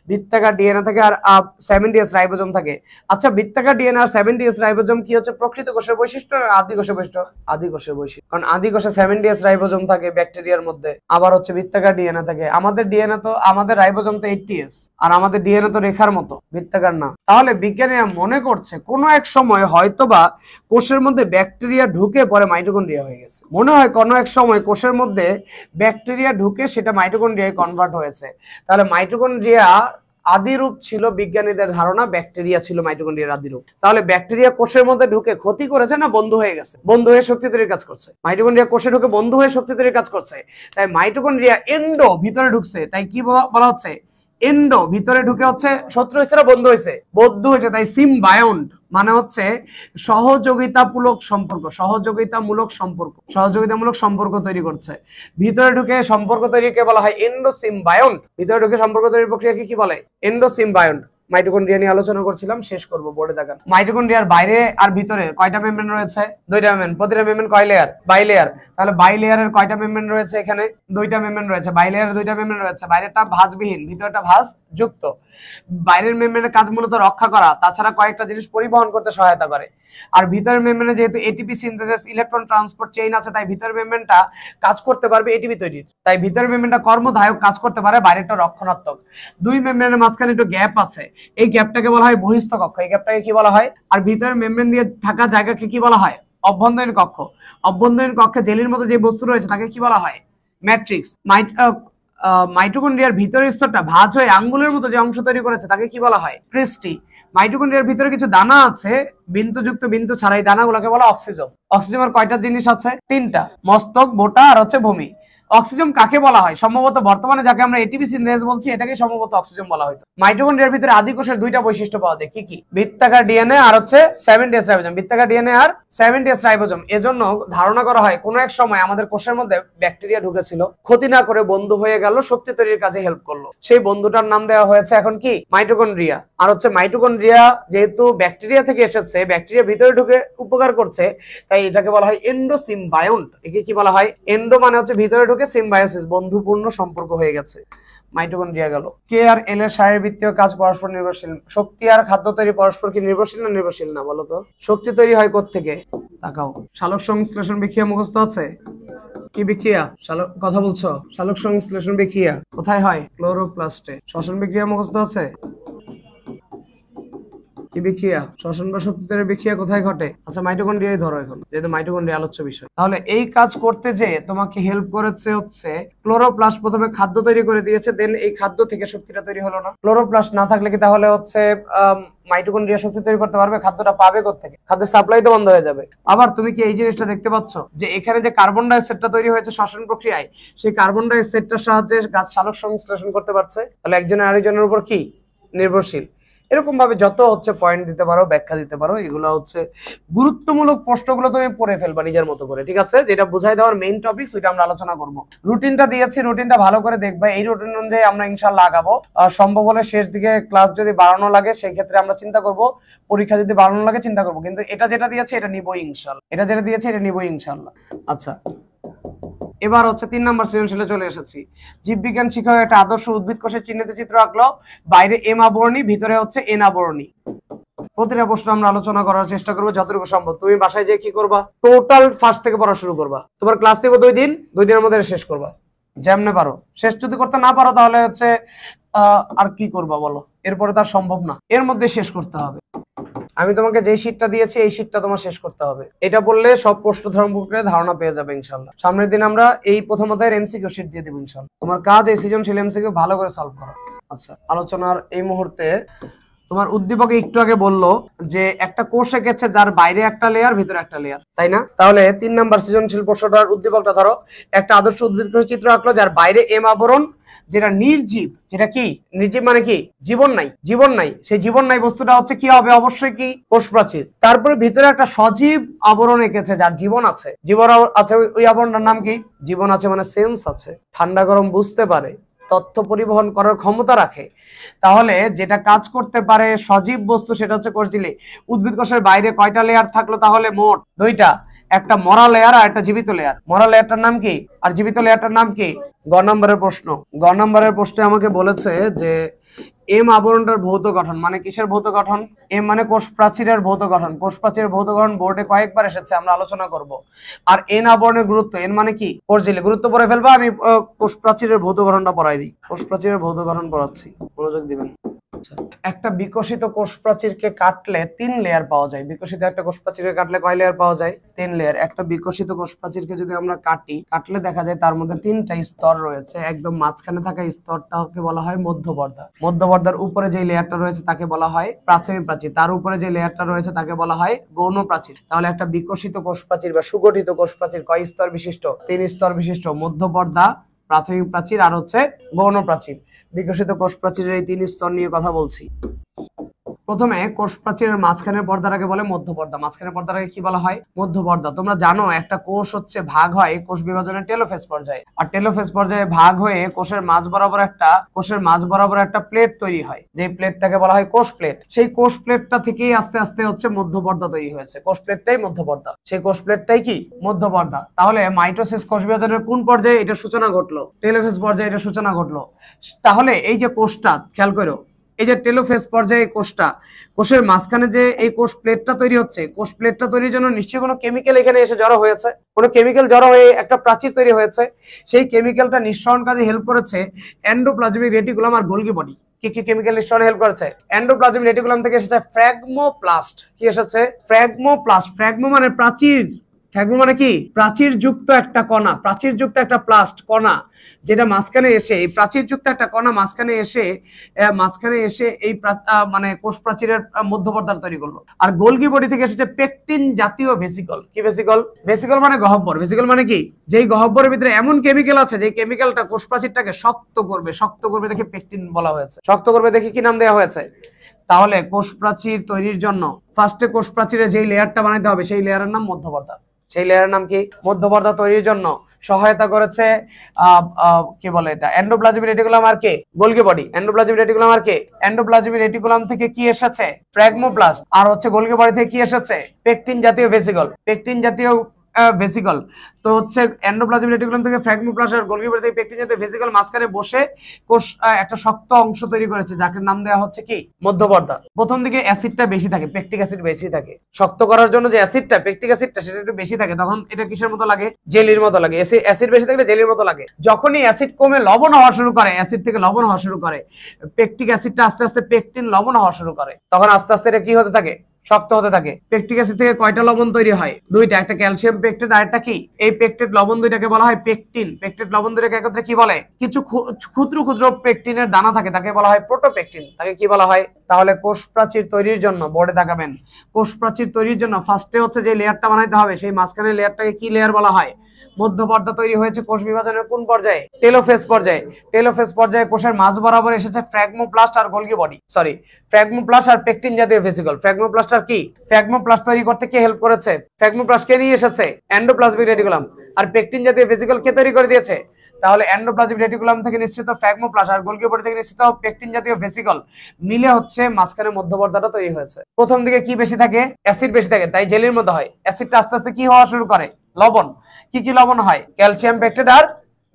বৃত্তাকার ডিএনএ থাকে আর 70 এস রাইবোজোম থাকে। আচ্ছা, বৃত্তাকার ডিএনএ আর 70 এস রাইবোজোম কি হচ্ছে? প্রকৃত কোষের বৈশিষ্ট্য আর আদি কোষের বৈশিষ্ট্য? আদি কোষের বৈশিষ্ট্য। কারণ আদি কোষে 70 এস রাইবোজোম থাকে ব্যাকটেরিয়ার মধ্যে, আবার হচ্ছে বৃত্তাকার ডিএনএ থাকে। আমাদের ডিএনএ তো, আমাদের রাইবোজোম তো 80 এস, আর আমাদের ডিএনএ তো রেখার মতো, বৃত্তাকার না। তাহলে বিজ্ঞানীরা মনে করছে কোনো এক সময় হয়তোবা কোষের মধ্যে ব্যাকটেরিয়া ঢুকে পরে মাইটোকন্ড্রিয়া হয়ে গেছে। মনে হয় কোনো এক সময় কোষের মধ্যে ব্যাকটেরিয়া ঢুকে সেটা মাইটোকন্ড্রিয়ায় কনভার্ট হয়েছে। তাহলে মাইটোকন্ড্রিয়া আদিরূপ ছিল, বিজ্ঞানীদের ধারণা ব্যাকটেরিয়া ছিল মাইটোকন্ড্রিয়ার আদিরূপ। তাহলে ব্যাকটেরিয়া কোষের মধ্যে ঢুকে ক্ষতি করেছে না বন্ধু হয়ে গেছে? বন্ধু হয়ে শক্তি তৈরির কাজ করছে। মাইটোকন্ড্রিয়া কোষে ঢুকে বন্ধু হয়ে শক্তি তৈরির কাজ করছে। তাই মাইটোকন্ড্রিয়া এন্ডো, ভিতরে ঢুকছে। তাই কি বলা হচ্ছে? এন্ডো। ভিতরে ঢুকে হচ্ছে শত্রু হয়েছে না বন্ধু হয়েছে? বন্ধু হয়েছে। তাই সিমবায়ন্ট মানে হচ্ছে সহযোগিতামূলক সম্পর্ক তৈরি করছে। ভিতরে ঢুকে সম্পর্ক তৈরিকে বলা হয় এন্ডোসিমবায়ন্ট। ভিতরে ঢুকে সম্পর্ক তৈরির প্রক্রিয়াকে কি বলে? এন্ডোসিমবায়ন্ট। মাইটোকন্ড্রিয়া নিয়ে আলোচনা করছিলাম, শেষ করব, বোর্ডে দেখান। মাইটোকন্ড্রিয়ার বাইরে আর ভিতরে কয়টা মেমব্রেন রয়েছে? দুইটা মেমব্রেন। প্রতিটা মেমব্রেন কয় লেয়ার? বাইলেয়ার। তাহলে বাইলেয়ারের কয়টা মেমব্রেন রয়েছে? এখানে দুইটা মেমব্রেন রয়েছে। বাইলেয়ারের দুইটা মেমব্রেন রয়েছে। বাইরেটা ভাঁজবিহীন, ভিতরটা ভাঁজ যুক্ত। বাইরের মেমব্রেনের কাজ মূলত রক্ষা করা, তাছাড়া কয়েকটা জিনিস পরিবহন করতে সহায়তা করে। আর ভিতরের মেমব্রেনে যেহেতু ATP synthesis, electron transport chain আছে, তাই ভিতরের মেমব্রেনটা কাজ করতে পারবে এটিপি তৈরির। তাই ভিতরের মেমব্রেনটা কর্মধায়ক কাজ করতে পারে, বাইরেটা রক্ষণাত্মক। দুই মেমব্রেনের মাঝখানে একটু গ্যাপ আছে, এই গ্যাপটাকে বলা হয় বহিস্থ কক্ষ। এই গ্যাপটাকে কি বলা হয়? আর ভিতরের মেমব্রেন দিয়ে থাকা জায়গাকে কি বলা হয়? অভ্যন্তরীণ কক্ষ। অভ্যন্তরীণ কক্ষে জেলির মতো যে বস্তু রয়েছে তাকে কি বলা হয়? ম্যাট্রিক্স। মাইটোকন্ড্রিয়ার ভিতরের স্তরটা ভাঁজ হয়ে আঙ্গুলের মতো যে অংশ তৈরি করেছে তাকে কি বলা হয়? ক্রিস্টি। মাইটোকন্ড্রিয়ার ভিতরে কিছু দানা আছে, বিন্দুযুক্ত, বিন্দু ছাড়া, এই দানাগুলোকে বলা অক্সিজোম। অক্সিজোমের কয়টা জিনিস আছে? তিনটা, মস্তক, বোটা আর হচ্ছে ভূমি। অক্সিজেন কাকে বলা হয়? সম্ভবত বর্তমানে যাকে আমরা এটিপি সিনথেস বলছি এটাকে সম্ভবত অক্সিজেন বলা হয়তো। মাইটোকন্ড্রিয়ার ভিতরে আদি কোষের দুইটা বৈশিষ্ট্য পাওয়া যায়, কি কি? বৃত্তাকার ডিএনএ আর হচ্ছে 7 ডেস রাইবোজোম। বৃত্তাকার ডিএনএ আর 7 ডেস রাইবোজোম। এজন্য ধারণা করা হয় কোনো এক সময় আমাদের কোষের মধ্যে ব্যাকটেরিয়া ঢুকেছিল, ক্ষতি না করে বন্ধু হয়ে গেল, শক্তি তৈরির কাজে হেল্প করলো। সেই বন্ধুটার নাম দেওয়া হয়েছে এখন কি? মাইটোকন্ড্রিয়া। আর হচ্ছে মাইটোকন্ড্রিয়া যেহেতু ব্যাকটেরিয়া থেকে এসেছে, ব্যাকটেরিয়া ভিতরে ঢুকে উপকার করছে, তাই এটাকে বলা হয় এন্ডোসিম্বায়ন্ট। একে কি বলা হয়? এন্ডো মানে হচ্ছে ভিতরে ঢুকে, সিম্বায়োসিস বন্ধুপূর্ণ সম্পর্ক হয়ে গেছে। মাইটোকন্ড্রিয়া গেল। কে আর এল এর শারীরবৃত্তীয় কাজ পরস্পর নির্ভরশীল। শক্তি আর খাদ্য তৈরি পরস্পর কি নির্ভরশীল না নির্ভরশীল না বলো তো? শক্তি তৈরি হয় কোত্থেকে? তাকাও। সালোক সংশ্লেষণ বিক্রিয়া মুখস্থ আছে? কি বিক্রিয়া? কথা বলছো? সালোক সংশ্লেষণ বিক্রিয়া কোথায় হয়? ক্লোরোপ্লাস্টে। শ্বসন বিক্রিয়া মুখস্থ আছে? কি বিক্রিয়া? শ্বসন বা শক্তি তৈরির বিক্রিয়া কোথায় ঘটে? আচ্ছা মাইটোকন্ড্রিয়াই ধরো এখন, যেহেতু মাইটোকন্ড্রিয়া আলোচ্য বিষয়। তাহলে এই কাজ করতে যে তোমাকে হেল্প করেছে হচ্ছে ক্লোরোপ্লাস্ট। প্রথমে খাদ্য তৈরি করে দিয়েছে, দেন এই খাদ্য থেকে শক্তিটা তৈরি হলো না। ক্লোরোপ্লাস্ট না থাকলে কি তাহলে হচ্ছে মাইটোকন্ড্রিয়া শক্তি তৈরি করতে পারবে? খাদ্যটা পাবে কোত্থেকে? খাদ্যের সাপ্লাই তো বন্ধ হয়ে যাবে। আবার তুমি কি এই জিনিসটা দেখতে পাচ্ছ যে এখানে যে কার্বন ডাই অক্সাইডটা তৈরি হয়েছে শ্বসন প্রক্রিয়ায়, সেই কার্বন ডাই অক্সাইডটার সাহায্যে গাছ সালোক সংশ্লেষণ করতে পারছে। তাহলে একজনের আরেকজনের উপর কি নির্ভরশীল। এরকম ভাবে যত হচ্ছে পয়েন্ট দিতে পারো, ব্যাখ্যা দিতে পারো, এগুলো হচ্ছে গুরুত্বমূলক প্রশ্নগুলো তুমি পড়ে ফেলবা নিজের মতো করে, ঠিক আছে? যেটা বুঝাই দেওয়ার মেইন টপিক ওইটা আমরা আলোচনা করব। রুটিনটা দিয়েছি, রুটিনটা ভালো করে দেখবা। এই রুটিন অনুযায়ী আমরা ইনশাআল্লাহ আগাবো। সম্ভব হলে শেষ দিকে ক্লাস যদি বাড়ানো লাগে সেই ক্ষেত্রে আমরা চিন্তা করব, পরীক্ষা যদি বাড়ানো লাগে চিন্তা করব, কিন্তু এটা যেটা দিয়েছে এটা নিবই ইনশাআল্লাহ। এটা যেটা দিয়েছে এটা নিবই ইনশাআল্লাহ। আচ্ছা, এবার হচ্ছে 3 নম্বর সৃজনশীলে চলে এসেছি। জীববিজ্ঞান শিক্ষক একটা আদর্শ উদ্ভিদ কোষের চিহ্নিত চিত্র আঁকলো, বাইরে এম আবরণী, ভিতরে হচ্ছে এন আবরণী। প্রতিটা প্রশ্ন আমরা আলোচনা করার চেষ্টা করবো যতটুকু সম্ভব। তুমি বাসায় যে কি করবা, টোটাল ফার্স্ট থেকে পড়া শুরু করবা। তোমার ক্লাস দিব 2 দিন, 2 দিনের মধ্যে শেষ করবা যেমনে পারো। শেষ যদি করতে না পারো তাহলে হচ্ছে আর কি করবা বলো? এরপরে তার সম্ভব না, এর মধ্যে শেষ করতে হবে। আমি তোমাকে যে শীটটা দিয়েছি এই শীটটা তোমার শেষ করতে হবে। এটা বললে সব প্রশ্ন সম্পর্কে ধারণা পেয়ে যাবে ইনশাআল্লাহ। সামনের দিন আমরা এই প্রথম অধ্যায়ের এমসিকিউ শীট দিয়ে দেব ইনশাআল্লাহ। তোমার কাজ এই সৃজনশীল এমসিকিউ ভালো করে সলভ করা। আচ্ছা, আলোচনার এই মুহূর্তে তোমার উদ্দীপকে একটু আগে বললো যে একটা কোষ এঁকেছে যার বাইরে একটা লেয়ার, ভিতরে একটা লেয়ার, তাই না? তাহলে 3 নম্বর সৃজনশীল প্রশ্নটার উদ্দীপকটা ধরো। একটা আদর্শ উদ্ভিদ কোষের চিত্র আঁকলো যার বাইরে এম আবরণ, যেটা নির্জীব। যেটা কি নির্জীব মানে কি? জীবন নাই। জীবন নাই, সেই জীবন নাই বস্তুটা হচ্ছে কি হবে? অবশ্যই কি? কোষ প্রাচীর। তারপরে ভিতরে একটা সজীব আবরণ এঁকেছে যার জীবন আছে। জীবন আছে, ওই আবরণটার নাম কি? জীবন আছে মানে সেন্স আছে, ঠান্ডা গরম বুঝতে পারে, তথ্য পরিবহন করার ক্ষমতা রাখে। তাহলে যেটা কাজ করতে পারে সজীব বস্তু সেটা হচ্ছে কোষঝিল্লি। উদ্ভিদ কোষের বাইরে কয়টা লেয়ার থাকলো তাহলে? মোট 2টা। একটা মরা লেয়ার আর একটা জীবিত লেয়ার। মরা লেয়ারটার নাম কি আর জীবিত লেয়ারটার নাম কি? গ নম্বরের প্রশ্ন। গ নম্বরের প্রশ্নে আমাকে বলেছে যে এম আবরণটার ভৌত গঠন মানে কিসের ভৌত গঠন? এম মানে কোষ প্রাচীরের ভৌত গঠন। কোষ প্রাচীরের ভৌত গঠন বোর্ডে কয়েকবার এসেছে, আমরা আলোচনা করব। আর এন আবরণের গুরুত্ব, এন মানে কি? কোষঝিল্লি। গুরুত্ব পড়ে ফেলবা, আমি কোষ প্রাচীরের ভৌত গঠনটা পড়াই দিই। কোষ প্রাচীরের ভৌত গঠন পড়াচ্ছি, মনোযোগ দিবেন। একটা বিকশিত কোষ প্রাচীরকে কাটলে 3 লেয়ার পাওয়া যায়। বিকশিত একটা কোষ প্রাচীরকে কাটলে কয় লেয়ার পাওয়া যায়? 3 লেয়ার। একটা বিকশিত কোষ প্রাচীরকে যদি আমরা কাটলে দেখা যায় তার মধ্যে 3টা স্তর রয়েছে। একদম মাঝখানে থাকা স্তরটাকে বলা হয় মধ্যপর্দা। মধ্যপর্দার উপরে যে লেয়ারটা রয়েছে তাকে বলা হয় প্রাথমিক প্রাচীর। তার উপরে যে লেয়ারটা রয়েছে তাকে বলা হয় গৌণ প্রাচীর। তাহলে একটা বিকশিত কোষ প্রাচীর বা সুগঠিত কোষ প্রাচীর কয় স্তর বিশিষ্ট? 3 স্তর বিশিষ্ট। মধ্যপর্দা, প্রাথমিক প্রাচীর আর হচ্ছে গৌণ প্রাচীর। বিকশিত কোষ প্রাচীরের এই 3 স্তর নিয়ে কথা বলছি। প্রথমে কোষ প্রাচীরের মাঝখানের পর্দাটাকে বলে মধ্যপর্দা। মাঝখানের পর্দাটাকে কি বলা হয়? মধ্যপর্দা। তোমরা জানো একটা কোষ হচ্ছে ভাগ হয় কোষ বিভাজনের টেলোফেজ পর্যায়ে। আর টেলোফেজ পর্যায়ে ভাগ হয়ে কোষের মাঝ বরাবর একটা প্লেট তৈরি হয়, যে প্লেটটাকে বলা হয় কোষ প্লেট। সেই কোষ প্লেটটা থেকেই আস্তে আস্তে হচ্ছে মধ্যপর্দা তৈরি হয়েছে। কোষ প্লেটটাই মধ্যপর্দা, সেই কোষ প্লেটটাই কি? মধ্যপর্দা। তাহলে মাইটোসিস কোষ বিভাজনের কোন পর্যায়ে এটা সূচনা ঘটলো? টেলোফেজ পর্যায়ে এটা সূচনা ঘটলো। তাহলে এই যে কোষটা খেয়াল করো, এই যে টেলোফেজ পর্যায়ে কোষটা, কোষের মাঝখানে যে এই কোষ প্লেটটা তৈরি হচ্ছে, কোষ প্লেটটা তৈরির জন্য নিশ্চয়ই কোনো কেমিক্যাল এখানে এসে জড়ো হয়েছে। কোনো কেমিক্যাল জড়ো হয়ে একটা প্রাচীর তৈরি হয়েছে। সেই কেমিক্যালটা নিঃসরণ কাজে হেল্প করেছে এন্ডোপ্লাজমিক রেটিকুলাম আর গোলগি বডি। কি কি কেমিক্যাল নিঃসরণে হেল্প করেছে? এন্ডোপ্লাজমিক রেটিকুলাম থেকে এসেছে ফ্র্যাগমোপ্লাস্ট। কি এসেছে? ফ্র্যাগমোপ্লাস্ট। ফ্র্যাগমো মানে প্রাচীর, ফ্র্যাগমা মানে কি? প্রাচীরযুক্ত একটা কণা, প্রাচীরযুক্ত একটা প্লাস্ট কণা, যেটা মাঝখানে এসে, এই প্রাচীরযুক্ত একটা কণা মাঝখানে এসে এই মানে কোষ প্রাচীরের মধ্যপর্দা তৈরি করলো। আর গোলগি বডি থেকে এসেছে পেকটিন জাতীয় ভেসিকল। কি ভেসিকল? ভেসিকল মানে গহ্বর। ভেসিকল মানে কি? যেই গহ্বরের ভিতরে এমন কেমিক্যাল আছে যে কেমিক্যালটা কোষ প্রাচীরটাকে শক্ত করবে দেখে পেকটিন বলা হয়েছে। শক্ত করবে দেখে কি নাম দেওয়া হয়েছে? তাহলে কোষ প্রাচীর তৈরির জন্য ফার্স্টে কোষ প্রাচীরে যেই লেয়ারটা বানাইতে হবে সেই লেয়ারের নাম মধ্যপর্দা। সেই লেয়ারের নাম কি? মধ্যপর্দা তৈরির জন্য সহায়তা করেছে কি বলে এটা, এন্ডোপ্লাজমিক রেটিকুলাম আর কে? Golgi body. এন্ডোপ্লাজমিক রেটিকুলাম আর কে? এন্ডোপ্লাজমিক রেটিকুলাম থেকে কি এসেছে? ফ্র্যাগমোপ্লাস্ট। আর হচ্ছে গোলগি বডি থেকে কি এসেছে? পেকটিন জাতীয় ভেসিকল। পেকটিন জাতীয় ভেসিকল। তো হচ্ছে এন্ডোপ্লাজমিক রেটিকুলাম থেকে ফ্র্যাগমোপ্লাস্ট আর গোলগি বডি থেকে পেকটিন জাতীয় ভেসিকল মাঝখানে বসে কোষ একটা শক্ত অংশ তৈরি করেছে, যাকে নাম দেওয়া হচ্ছে কি? মধ্যপর্দা। প্রথম দিকে অ্যাসিডটা বেশি থাকে, পেকটিক অ্যাসিড বেশি থাকে। শক্ত করার জন্য যে অ্যাসিডটা, পেকটিক অ্যাসিডটা, সেটা একটু বেশি থাকে। তখন এটা কিসের মতো লাগে? জেলির মতো লাগে। অ্যাসিড বেশি থাকলে জেলির মতো লাগে। যখনই অ্যাসিড কমে লবণ হওয়া শুরু করে, অ্যাসিড থেকে লবণ হওয়া শুরু করে, পেকটিক অ্যাসিডটা আস্তে আস্তে পেকটিন লবণ হওয়া শুরু করে, তখন আস্তে আস্তে এটা কি হতে থাকে? শক্ত হতে থাকে। পেকটিক অ্যাসিড থেকে কয়টা লবণ তৈরি হয়? দুইটা, একটা ক্যালসিয়াম পেকটেট আর একটা কি? এই পেকটেট লবণ দুইটাকে বলা হয় পেকটিন। পেকটেট লবণ দুইটাকে একত্রে কি বলে? কিছু ক্ষুদ্র ক্ষুদ্র পেকটিনের দানা থাকে, তাকে বলা হয় প্রোটোপেকটিন। তাকে কি বলা হয়? তাহলে কোষ প্রাচীর তৈরির জন্য বোর্ডে তাকাবেন, কোষ প্রাচীর তৈরির জন্য ফার্স্টে হচ্ছে যে লেয়ারটা বানাইতে হবে, সেই মাঝখানের লেয়ারটাকে কি লেয়ার বলা হয়? মধ্যপর্দা তৈরি হয়েছে কোষ বিভাজনের কোন পর্যায়ে? টেলোফেজ পর্যায়ে। টেলোফেজ পর্যায়ে কোষের মাঝ বরাবর এসেছে ফ্র্যাগমোপ্লাস্ট আর গোলগি বডি, ফ্র্যাগমোপ্লাস্ট আর পেকটিন জাতীয় ভেসিকল। ফ্র্যাগমোপ্লাস্ট আর কি? ফ্র্যাগমোপ্লাস্ট তৈরি করতে কে হেল্প করেছে? ফ্র্যাগমোপ্লাস্ট কে নিয়ে এসেছে? Endoplasmic reticulum. আর পেকটিন জাতীয় ভেসিকল কে তৈরি করে দিয়েছে? তাহলে এন্ডোপ্লাজমিক রেটিকুলাম থেকে নিশ্চিত ফ্র্যাগমোপ্লাস্ট আর গোলগি বডি থেকে নিশ্চিত পেকটিন জাতীয় ভেসিকল মিলে হচ্ছে মাঝখানে মধ্যপর্দাটা তৈরি হয়েছে। প্রথম দিকে কি বেশি থাকে? অ্যাসিড বেশি থাকে, তাই জেলির মতো হয়। অ্যাসিডটা আস্তে আস্তে কি হওয়া শুরু করে? লবণ। কি কি লবণ হয়? ক্যালসিয়াম পেকটেট আর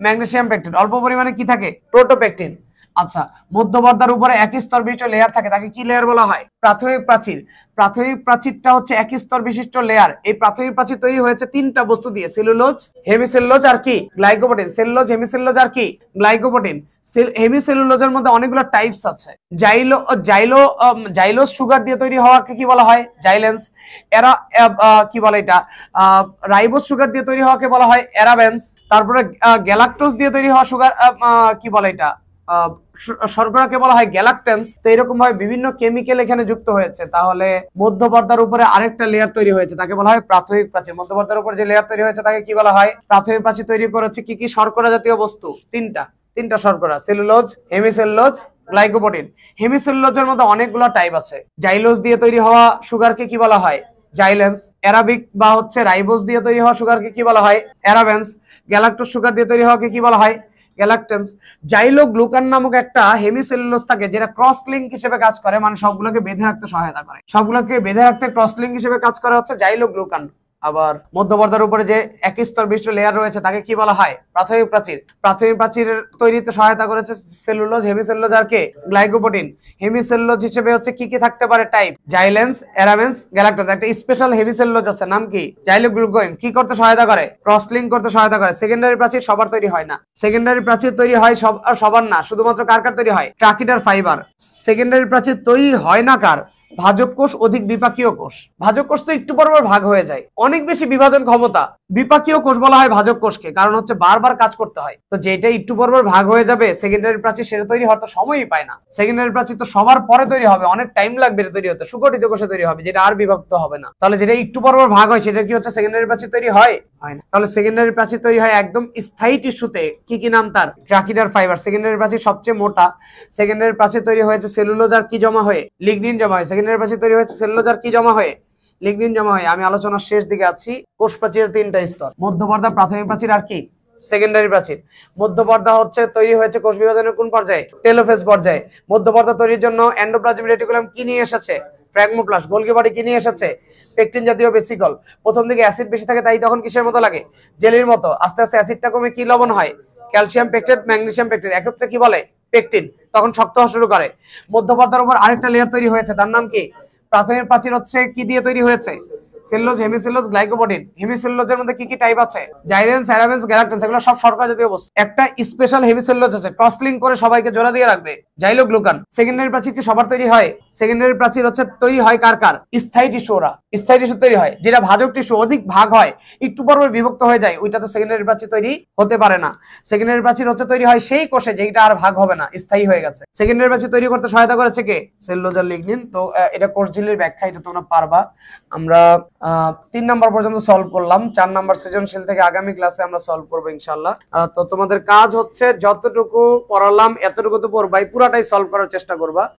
ম্যাগনেসিয়াম পেকটেট। অল্প পরিমাণে কি থাকে? প্রোটোপেকটিন। আচ্ছা, মধ্যপর্দার উপরে এক স্তর বিশিষ্ট লেয়ার থাকে, তাকে কি লেয়ার বলা হয়? প্রাথমিক প্রাচীর। প্রাথমিক প্রাচীরটা হচ্ছে এক স্তর বিশিষ্ট লেয়ার। এই প্রাথমিক প্রাচীর তৈরি হয়েছে তিনটা বস্তু দিয়ে, সেলুলোজ, হেমিসেলুলোজ আর কি? গ্লাইকোপ্রোটিন। সেলুলোজ, হেমিসেলুলোজ আর কি? গ্লাইকোপ্রোটিন। হেমিসেলুলোজের মধ্যে অনেকগুলো টাইপস আছে। জাইলোজ সুগার দিয়ে তৈরি হওয়াকে কি বলা হয়? জাইলেন্স। এরা কি বলে এটা, রাইবোজ সুগার দিয়ে তৈরি হওয়াকে বলা হয় অ্যারাবেন্স। তারপরে গ্যালাক্টোজ দিয়ে তৈরি হওয়া সুগার কি বলে এটা, শর্করাকে বলা হয় গ্যালাক্টেন্স। তো এরকম ভাবে বিভিন্ন কেমিক্যাল এখানে যুক্ত হয়েছে। তাহলে মধ্যপর্দার উপরে আরেকটা লেয়ার তৈরি হয়েছে, তাকে বলা হয় প্রাথমিক প্রাচীর। মধ্যপর্দার উপরে যে লেয়ার তৈরি হয়েছে তাকে কি বলা হয়? প্রাথমিক প্রাচীর। তৈরি করেছে কি কি? শর্করা জাতীয় বস্তু তিনটা শর্করা, সেলুলোজ, হেমিসেলুলোজ, গ্লাইকোপ্রোটিন। হেমিসেলুলোজের মধ্যে অনেকগুলো টাইপ আছে। জাইলোজ দিয়ে তৈরি হওয়া সুগারকে কি বলা হয়? জাইলেন্স। অ্যারাবিক বা হচ্ছে রাইবোজ দিয়ে তৈরি হওয়া সুগারকে কি বলা হয়? অ্যারাবেন্স। গ্যালাক্টোজ সুগার দিয়ে তৈরি হওয়াকে কি বলা হয়? গ্যালাক্টেন্স। জাইলোগ্লুকান নামক একটা হেমিসেলুলোজ থাকে, যেটা ক্রস লিঙ্ক হিসেবে কাজ করে, মানে সবগুলোকে বেঁধে রাখতে সহায়তা করে। সবগুলোকে বেঁধে রাখতে ক্রস লিঙ্ক হিসেবে কাজ করে হচ্ছে জাইলোগ্লুকান। আবার মধ্যপর্দার উপরে যে এক স্তর বিশিষ্ট লেয়ার রয়েছে তাকে কি বলা হয়? প্রাথমিক প্রাচীর। প্রাথমিক প্রাচীরের তৈরিতে সহায়তা করেছে সেলুলোজ, হেমিসেলুলোজ আর কে? গ্লাইকোপ্রোটিন। হেমিসেলুলোজ হিসেবে হচ্ছে কি কি থাকতে পারে টাইপ? জাইলেন্স, অ্যারাবেন্স, গ্যালাক্টোজ। একটা স্পেশাল হেমিসেলুলোজ আছে, নাম কি? জাইলোগ্লুকান। কি করতে সহায়তা করে? ক্রস লিঙ্ক করতে সহায়তা করে। সেকেন্ডারি প্রাচীর সবার তৈরি হয় না। সেকেন্ডারি প্রাচীর তৈরি হয় সবার না, শুধুমাত্র কার কার তৈরি হয়? ট্রাকিডার ফাইবার। সেকেন্ডারি প্রাচীর তৈরি হয় না কার? ভাজক কোষ অধিক বিপাকীয় কোষ। ভাজক কোষ তো একটু পর ভাগ হয়ে যায়, অনেক বেশি বিভাজন ক্ষমতা। বিপাকীয় কোষ বলা হয় ভাজক কোষকে, কারণ হচ্ছে বারবার কাজ করতে হয়। তো যেটা একটু পর ভাগ হয়ে যাবে সেকেন্ডারি প্রাচীর, সেটা তৈরি হওয়ার তো সময়ই পায় না। সেকেন্ডারি প্রাচীর তো সবার পরে তৈরি হবে, অনেক টাইম লাগবে এটা তৈরি হতে। সুগঠিত কোষে তৈরি হবে, যেটা আর বিভক্ত হবে না। তাহলে যেটা একটু পর ভাগ হয় সেটা কি হচ্ছে? সেকেন্ডারি প্রাচীর তৈরি হয় না। তাহলে সেকেন্ডারি প্রাচীর তৈরি হয় একদম স্থায়ী টিস্যুতে। কি কি নাম তার? ট্রাকিডার ফাইবার। সেকেন্ডারি প্রাচীর সবচেয়ে মোটা। সেকেন্ডারি প্রাচীর তৈরি হয়েছে সেলুলোজ আর কি জমা হয়ে? লিগনিন জমা হয়। সেকেন্ডারি প্রাচীর তৈরি হয়েছে সেলুলোজ আর কি জমা হয়ে? লিগনিন জমা হয়। আমি আলোচনার শেষ দিকে আছি। কোষ প্রাচীরের তিনটা স্তর: মধ্যপর্দা, প্রাথমিক প্রাচীর আর কি? সেকেন্ডারি প্রাচীর। মধ্যপর্দা হচ্ছে তৈরি হয়েছে কোষ বিভাজনের কোন পর্যায়ে? টেলোফেজ পর্যায়ে। মধ্যপর্দা তৈরির জন্য এন্ডোপ্লাজমিক রেটিকুলাম কি নিয়ে এসেছে? ফ্র্যাগমোপ্লাস্ট। গোলগি বডি কি নিয়ে এসেছে? পেকটিন জাতীয় ভেসিকল। প্রথম দিকে অ্যাসিড বেশি থাকে, তাই তখন কিসের মতো লাগে? জেলির মতো। আস্তে আস্তে অ্যাসিডটা কমে কি লবণ হয়? ক্যালসিয়াম পেকটেট, ম্যাগনেসিয়াম পেকটেট, একত্রে কি বলে? পেকটিন। তখন শক্ত হওয়া শুরু করে। মধ্যপর্দার উপর আরেকটা লেয়ার তৈরি হয়েছে, তার নাম কি? প্রাথমিক প্রাচীর হচ্ছে কি দিয়ে তৈরি হয়েছে? Cellulose, hemicellulose, glycoprotein. হেমিসেলুলোজের মধ্যে কি কি টাইপ আছে? জাইলেন্স, অ্যারাবেন্স, গ্যালাকটেন্স, এগুলো সব শর্করা জাতীয় বস্তু। একটা স্পেশাল হেমিসেলুলোজ আছে, ক্রস লিংক করে সবাইকে জোড়া দিয়ে রাখবে, জাইলোগ্লুকান। সেকেন্ডারি প্রাচীর কি সবার তৈরি হয়? সেকেন্ডারি প্রাচীর হচ্ছে তৈরি হয় কার কার? স্থায়ী টিস্যু। ওরা স্থায়ী টিস্যু তৈরি হয়, যেটা ভাজক টিস্যু অধিক ভাগ হয়, একটু পর বিভক্ত হয়ে যায়, ওইটাতে সেকেন্ডারি প্রাচীর তৈরি হতে পারে না। সেকেন্ডারি প্রাচীর হচ্ছে তৈরি হয় সেই কোষে যেটা আর ভাগ হবে না, স্থায়ী হয়ে গেছে। সেকেন্ডারি প্রাচীর তৈরি করতে সহায়তা করেছে কে? সেলুলোজ আর লিগনিন। তো এটা কোষ ঝিল্লির ব্যাখ্যা, এটা তোমরা পারবা। আমরা 3 নাম্বার পর্যন্ত সলভ করলাম। 4 নাম্বার সৃজনশীল থেকে আগামী ক্লাসে আমরা সলভ করবো ইনশাআল্লাহ। তো তোমাদের কাজ হচ্ছে যতটুকু পড়ালাম এতটুকু তো পড়বাই, পুরাটাই সলভ করার চেষ্টা করবা।